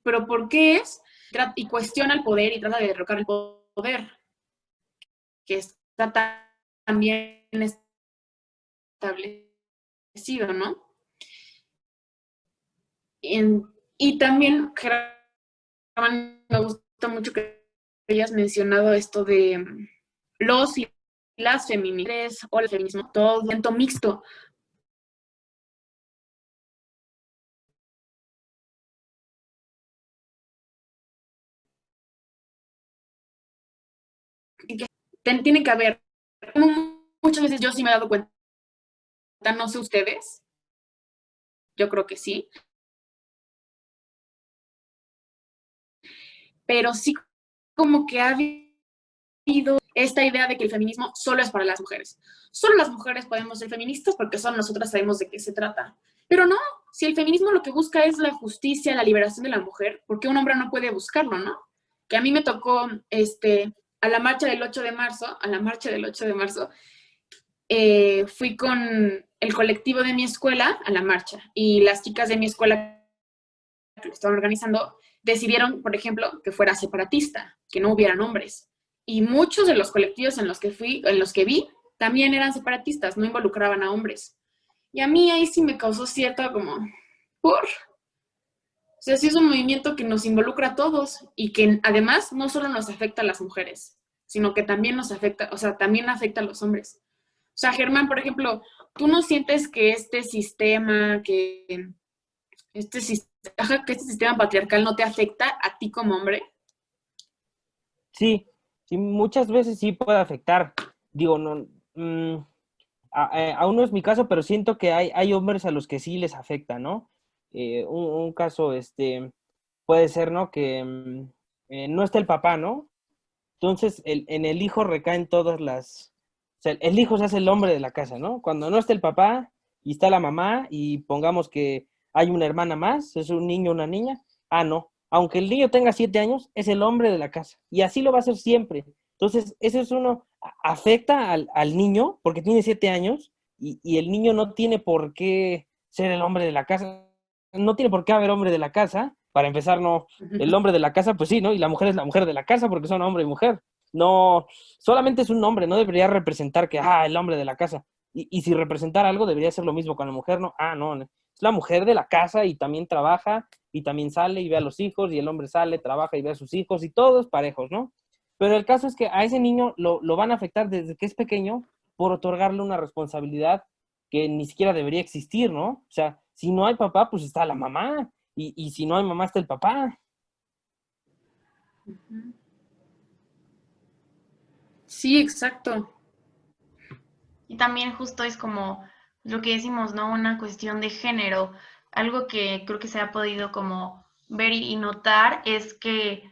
Speaker 3: Pero ¿por qué es? Y cuestiona el poder y trata de derrocar el poder, que está también establecido, ¿no? En, y también, Germán, me gusta mucho que hayas mencionado esto de los y las feministas o el feminismo, todo movimiento mixto. Tiene que haber, muchas veces yo sí me he dado cuenta, no sé ustedes, yo creo que sí, pero sí como que ha habido esta idea de que el feminismo solo es para las mujeres. Solo las mujeres podemos ser feministas porque solo nosotras sabemos de qué se trata. Pero no, si el feminismo lo que busca es la justicia, la liberación de la mujer, ¿por qué un hombre no puede buscarlo, no? Que a mí me tocó, a la marcha del 8 de marzo, fui con el colectivo de mi escuela a la marcha y las chicas de mi escuela que lo estaban organizando decidieron, por ejemplo, que fuera separatista, que no hubieran hombres. Y muchos de los colectivos en los que vi, también eran separatistas, no involucraban a hombres. Y a mí ahí sí me causó cierta como, por, o sea, sí es un movimiento que nos involucra a todos y que además no solo nos afecta a las mujeres, sino que también nos afecta, o sea, también afecta a los hombres. O sea, Germán, por ejemplo, ¿tú no sientes que este sistema, que este sistema patriarcal no te afecta a ti como hombre?
Speaker 2: Sí, sí, muchas veces sí puede afectar. Digo, no, aún no es mi caso, pero siento que hay hombres a los que sí les afecta, ¿no? Un caso, puede ser, ¿no? Que no está el papá, ¿no? Entonces, en el hijo recaen todas las... O sea, el hijo se hace el hombre de la casa, ¿no? Cuando no está el papá y está la mamá y pongamos que hay una hermana más, es un niño o una niña, no. Aunque el niño tenga 7 años, es el hombre de la casa. Y así lo va a ser siempre. Entonces, eso es uno, afecta al niño porque tiene 7 años y el niño no tiene por qué ser el hombre de la casa. No tiene por qué haber hombre de la casa. Para empezar, no, el hombre de la casa, pues sí, ¿no? Y la mujer es la mujer de la casa porque son hombre y mujer. No, solamente es un nombre, no debería representar que, el hombre de la casa. Y si representara algo, debería ser lo mismo con la mujer, ¿no? No, es la mujer de la casa y también trabaja y también sale y ve a los hijos y el hombre sale, trabaja y ve a sus hijos y todos parejos, ¿no? Pero el caso es que a ese niño lo van a afectar desde que es pequeño por otorgarle una responsabilidad que ni siquiera debería existir, ¿no? O sea, si no hay papá, pues está la mamá. Y si no hay mamá, está el papá.
Speaker 3: Sí, exacto.
Speaker 1: Y también justo es como lo que decimos, ¿no? Una cuestión de género, algo que creo que se ha podido como ver y notar es que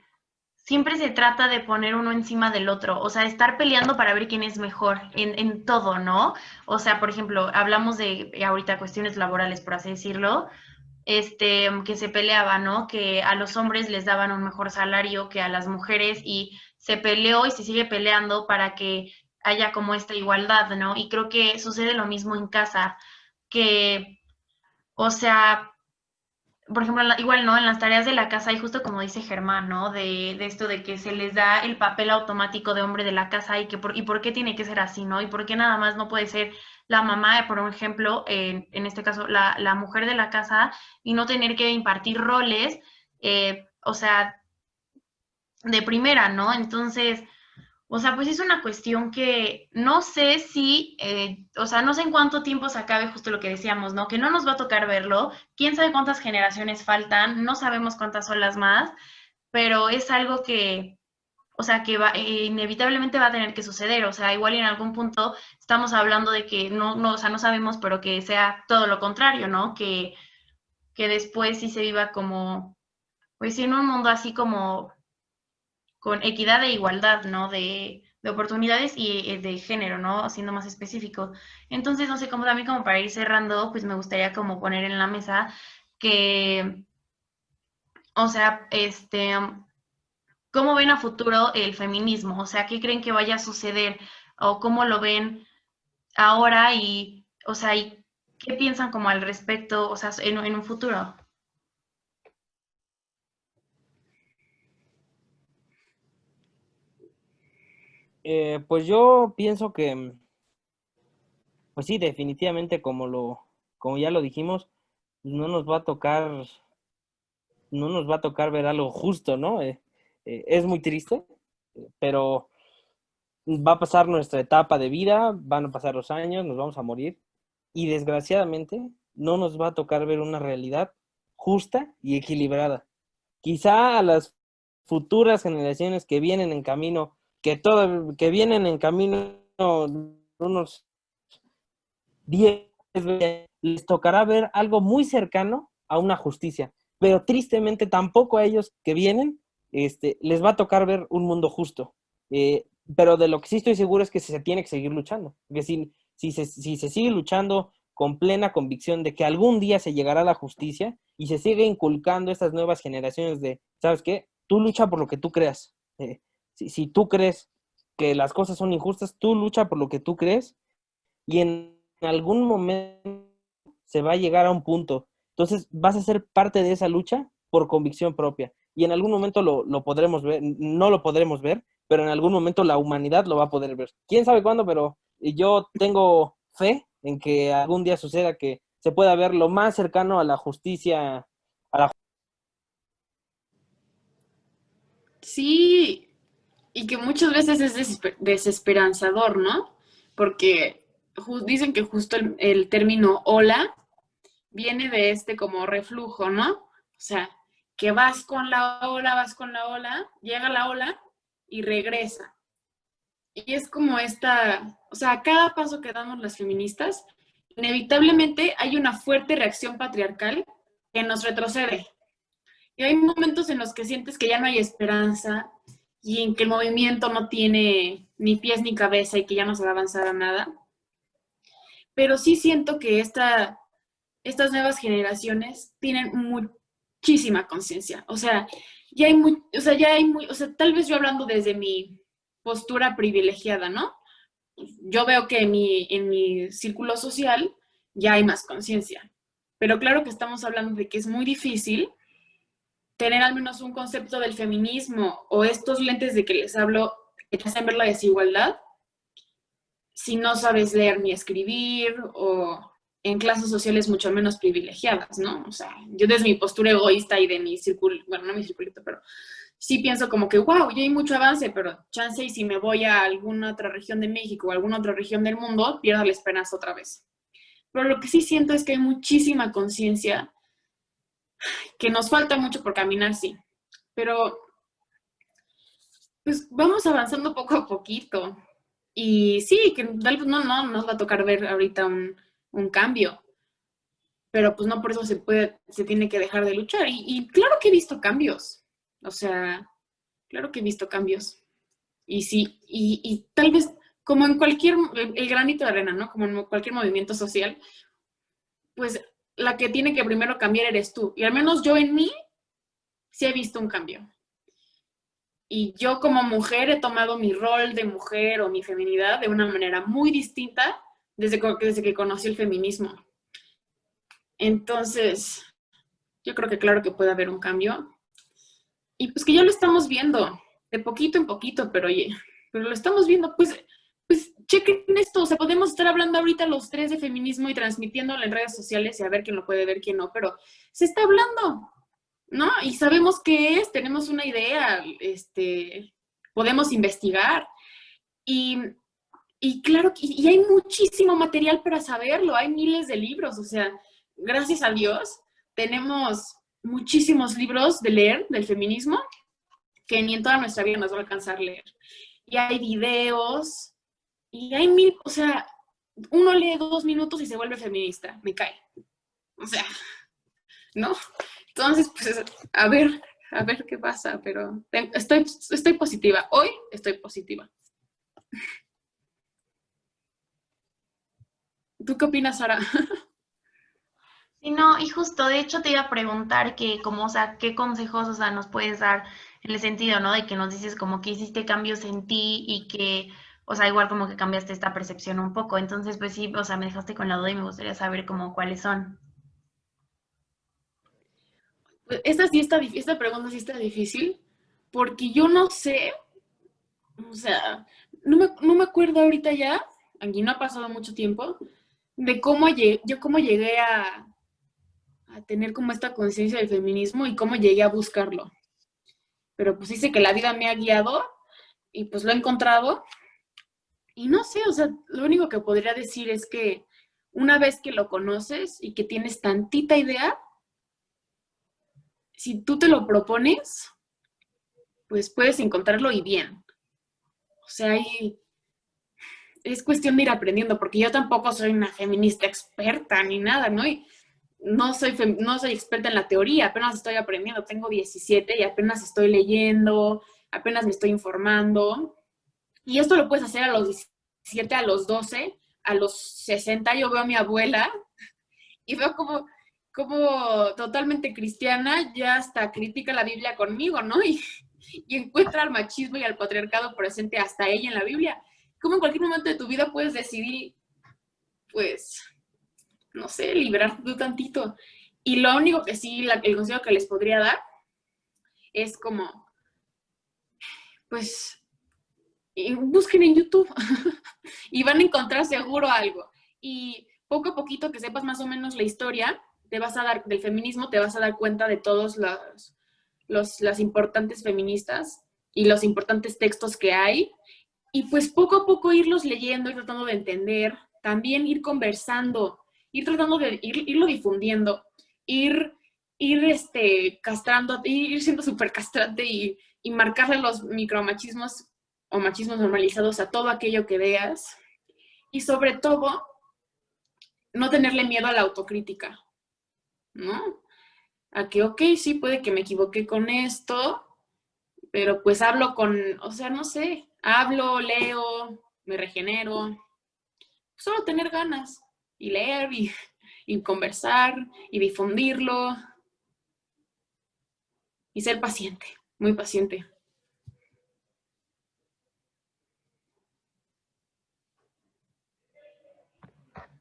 Speaker 1: siempre se trata de poner uno encima del otro, o sea, estar peleando para ver quién es mejor en todo, ¿no? O sea, por ejemplo, hablamos de ahorita cuestiones laborales, por así decirlo, que se peleaba, ¿no? Que a los hombres les daban un mejor salario que a las mujeres y se peleó y se sigue peleando para que haya como esta igualdad, ¿no? Y creo que sucede lo mismo en casa, que, o sea, por ejemplo, igual, ¿no? En las tareas de la casa, y justo como dice Germán, ¿no? De esto de que se les da el papel automático de hombre de la casa y por qué tiene que ser así, ¿no? Y por qué nada más no puede ser la mamá, por ejemplo, en este caso, la mujer de la casa, y no tener que impartir roles, o sea, de primera, ¿no? Entonces, o sea, pues es una cuestión que no sé si, o sea, no sé en cuánto tiempo se acabe justo lo que decíamos, ¿no? Que no nos va a tocar verlo, quién sabe cuántas generaciones faltan, no sabemos cuántas son las más, pero es algo que, o sea, que va, inevitablemente va a tener que suceder, o sea, igual en algún punto estamos hablando de que no, o sea, no sabemos, pero que sea todo lo contrario, ¿no? Que después sí se viva como, pues sí, en un mundo así como con equidad e igualdad, ¿no? De oportunidades y de género, ¿no? Siendo más específico. Entonces, no sé, como también como para ir cerrando, pues me gustaría como poner en la mesa que, o sea, ¿cómo ven a futuro el feminismo? O sea, ¿qué creen que vaya a suceder? ¿O cómo lo ven ahora? Y, o sea, ¿y qué piensan como al respecto, o sea, en un futuro?
Speaker 2: Pues yo pienso que, pues sí, definitivamente como ya lo dijimos, no nos va a tocar, no nos va a tocar ver algo justo, ¿no? Es muy triste, pero va a pasar nuestra etapa de vida, van a pasar los años, nos vamos a morir y desgraciadamente no nos va a tocar ver una realidad justa y equilibrada. Quizá a las futuras generaciones que vienen en camino, que vienen en camino unos 10 les tocará ver algo muy cercano a una justicia, pero tristemente tampoco a ellos que vienen les va a tocar ver un mundo justo. Pero de lo que sí estoy seguro es que se tiene que seguir luchando, porque si se sigue luchando con plena convicción de que algún día se llegará a la justicia y se sigue inculcando estas nuevas generaciones de, ¿sabes qué? Tú lucha por lo que tú creas. Si tú crees que las cosas son injustas, tú lucha por lo que tú crees y en algún momento se va a llegar a un punto. Entonces vas a ser parte de esa lucha por convicción propia. Y en algún momento lo podremos ver, no lo podremos ver, pero en algún momento la humanidad lo va a poder ver. ¿Quién sabe cuándo? Pero yo tengo fe en que algún día suceda que se pueda ver lo más cercano a la justicia. A la...
Speaker 3: Sí, y que muchas veces es desesperanzador, ¿no? Porque dicen que justo el término ola viene de este como reflujo, ¿no? O sea, que vas con la ola, llega la ola y regresa. Y es como o sea, a cada paso que damos las feministas, inevitablemente hay una fuerte reacción patriarcal que nos retrocede. Y hay momentos en los que sientes que ya no hay esperanza y en que el movimiento no tiene ni pies ni cabeza y que ya no se va a avanzar a nada. Pero sí siento que estas nuevas generaciones tienen muchísima conciencia. O sea, o sea, tal vez yo hablando desde mi postura privilegiada, ¿no? Yo veo que en mi círculo social ya hay más conciencia. Pero claro que estamos hablando de que es muy difícil tener al menos un concepto del feminismo o estos lentes de que les hablo que te hacen ver la desigualdad si no sabes leer ni escribir o en clases sociales mucho menos privilegiadas, ¿no? O sea, yo desde mi postura egoísta y de mi círculo, bueno, no mi circulito, pero sí pienso como que, wow, ya hay mucho avance, pero chance y si me voy a alguna otra región de México o alguna otra región del mundo, pierdo la esperanza otra vez. Pero lo que sí siento es que hay muchísima conciencia, que nos falta mucho por caminar, sí, pero pues vamos avanzando poco a poquito. Y sí, que tal vez no nos va a tocar ver ahorita un cambio, pero pues no por eso se tiene que dejar de luchar. Y claro que he visto cambios, o sea, claro que he visto cambios. Y sí, y tal vez como en cualquier, el granito de arena, ¿no? Como en cualquier movimiento social, pues la que tiene que primero cambiar eres tú. Y al menos yo en mí sí he visto un cambio. Y yo como mujer he tomado mi rol de mujer o mi feminidad de una manera muy distinta desde que conocí el feminismo. Entonces, yo creo que claro que puede haber un cambio. Y pues que ya lo estamos viendo, de poquito en poquito, pero oye, pero lo estamos viendo, pues chequen esto, o sea, podemos estar hablando ahorita los tres de feminismo y transmitiéndolo en redes sociales y a ver quién lo puede ver, quién no, pero se está hablando, ¿no? Y sabemos qué es, tenemos una idea, podemos investigar y, y claro, y hay muchísimo material para saberlo, hay miles de libros, o sea, gracias a Dios, tenemos muchísimos libros de leer del feminismo que ni en toda nuestra vida nos va a alcanzar a leer. Y hay videos, y hay mil, o sea, uno lee 2 minutos y se vuelve feminista, me cae. O sea, ¿no? Entonces, pues, a ver qué pasa, pero estoy positiva. Hoy estoy positiva. ¿Tú qué opinas, Sara?
Speaker 1: Sí, no, y justo, de hecho te iba a preguntar que, como, o sea, qué consejos, o sea, nos puedes dar en el sentido, ¿no? De que nos dices como que hiciste cambios en ti y que, o sea, igual como que cambiaste esta percepción un poco. Entonces, pues sí, o sea, me dejaste con la duda y me gustaría saber como cuáles son.
Speaker 3: Pues esta pregunta sí está difícil, porque yo no sé, o sea, no me acuerdo ahorita ya, aquí no ha pasado mucho tiempo, de cómo llegué a tener como esta conciencia del feminismo y cómo llegué a buscarlo. Pero pues dice que la vida me ha guiado y pues lo he encontrado. Y no sé, o sea, lo único que podría decir es que una vez que lo conoces y que tienes tantita idea, si tú te lo propones, pues puedes encontrarlo y bien. O sea, es cuestión de ir aprendiendo, porque yo tampoco soy una feminista experta ni nada, ¿no? Y no soy experta en la teoría, apenas estoy aprendiendo, tengo 17 y apenas estoy leyendo, apenas me estoy informando. Y esto lo puedes hacer a los 17, a los 12, a los 60. Yo veo a mi abuela y veo como totalmente cristiana, ya hasta critica la Biblia conmigo, ¿no? Y encuentra al machismo y al patriarcado presente hasta ella en la Biblia. Como en cualquier momento de tu vida puedes decidir, pues, no sé, liberarte un tantito. Y lo único que sí, el consejo que les podría dar es como, pues, busquen en YouTube y van a encontrar seguro algo. Y poco a poquito que sepas más o menos la historia, del feminismo, te vas a dar cuenta de todos las importantes feministas y los importantes textos que hay. Y pues poco a poco irlos leyendo, ir tratando de entender, también ir conversando, ir tratando de irlo difundiendo, ir, castrando, ir siendo súper castrante y marcarle los micromachismos o machismos normalizados a todo aquello que veas. Y sobre todo, no tenerle miedo a la autocrítica, ¿no? A que, ok, sí, puede que me equivoqué con esto, pero pues o sea, no sé, hablo, leo, me regenero. Solo tener ganas y leer y conversar y difundirlo y ser paciente, muy paciente.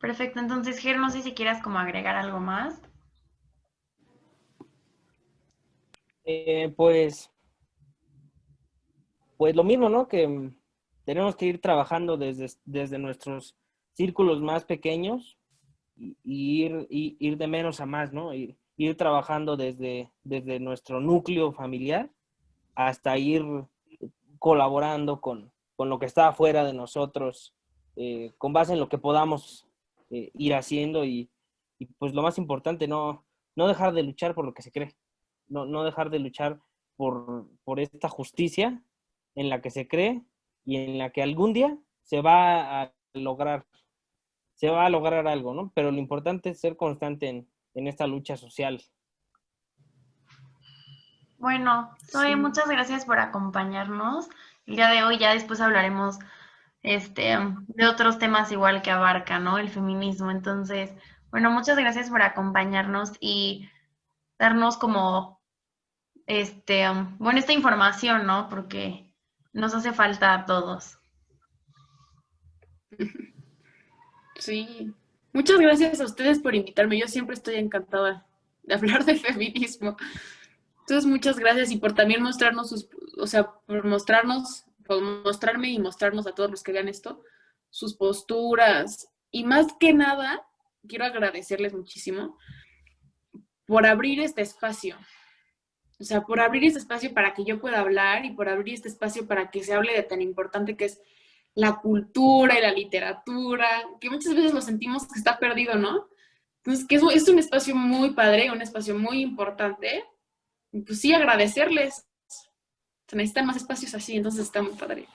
Speaker 1: Perfecto, entonces, Ger, no sé si quieras como agregar algo más.
Speaker 2: Pues, pues lo mismo, ¿no? Que tenemos que ir trabajando desde nuestros círculos más pequeños ir de menos a más, ¿no? Ir trabajando desde nuestro núcleo familiar hasta ir colaborando con lo que está afuera de nosotros, con base en lo que podamos ir haciendo y pues lo más importante, no dejar de luchar por lo que se cree, no dejar de luchar por esta justicia en la que se cree y en la que algún día se va a lograr algo, ¿no? Pero lo importante es ser constante en esta lucha social.
Speaker 1: Bueno, Zoe,
Speaker 3: Sí.
Speaker 1: muchas gracias por acompañarnos. El día de hoy ya después hablaremos de otros temas igual que abarca, ¿no? El feminismo. Entonces, bueno, muchas gracias por acompañarnos y darnos como, bueno, esta información, ¿no? Porque nos hace falta a todos.
Speaker 3: Sí. Muchas gracias a ustedes por invitarme. Yo siempre estoy encantada de hablar de feminismo. Entonces, muchas gracias y por también mostrarnos por mostrarme y mostrarnos a todos los que vean esto, sus posturas. Y más que nada, quiero agradecerles muchísimo por abrir este espacio. O sea, por abrir este espacio para que yo pueda hablar y por abrir este espacio para que se hable de tan importante que es la cultura y la literatura, que muchas veces lo sentimos que está perdido, ¿no? Entonces, que es un espacio muy padre, un espacio muy importante. Y pues sí, agradecerles. Se necesitan más espacios así, entonces está muy padre.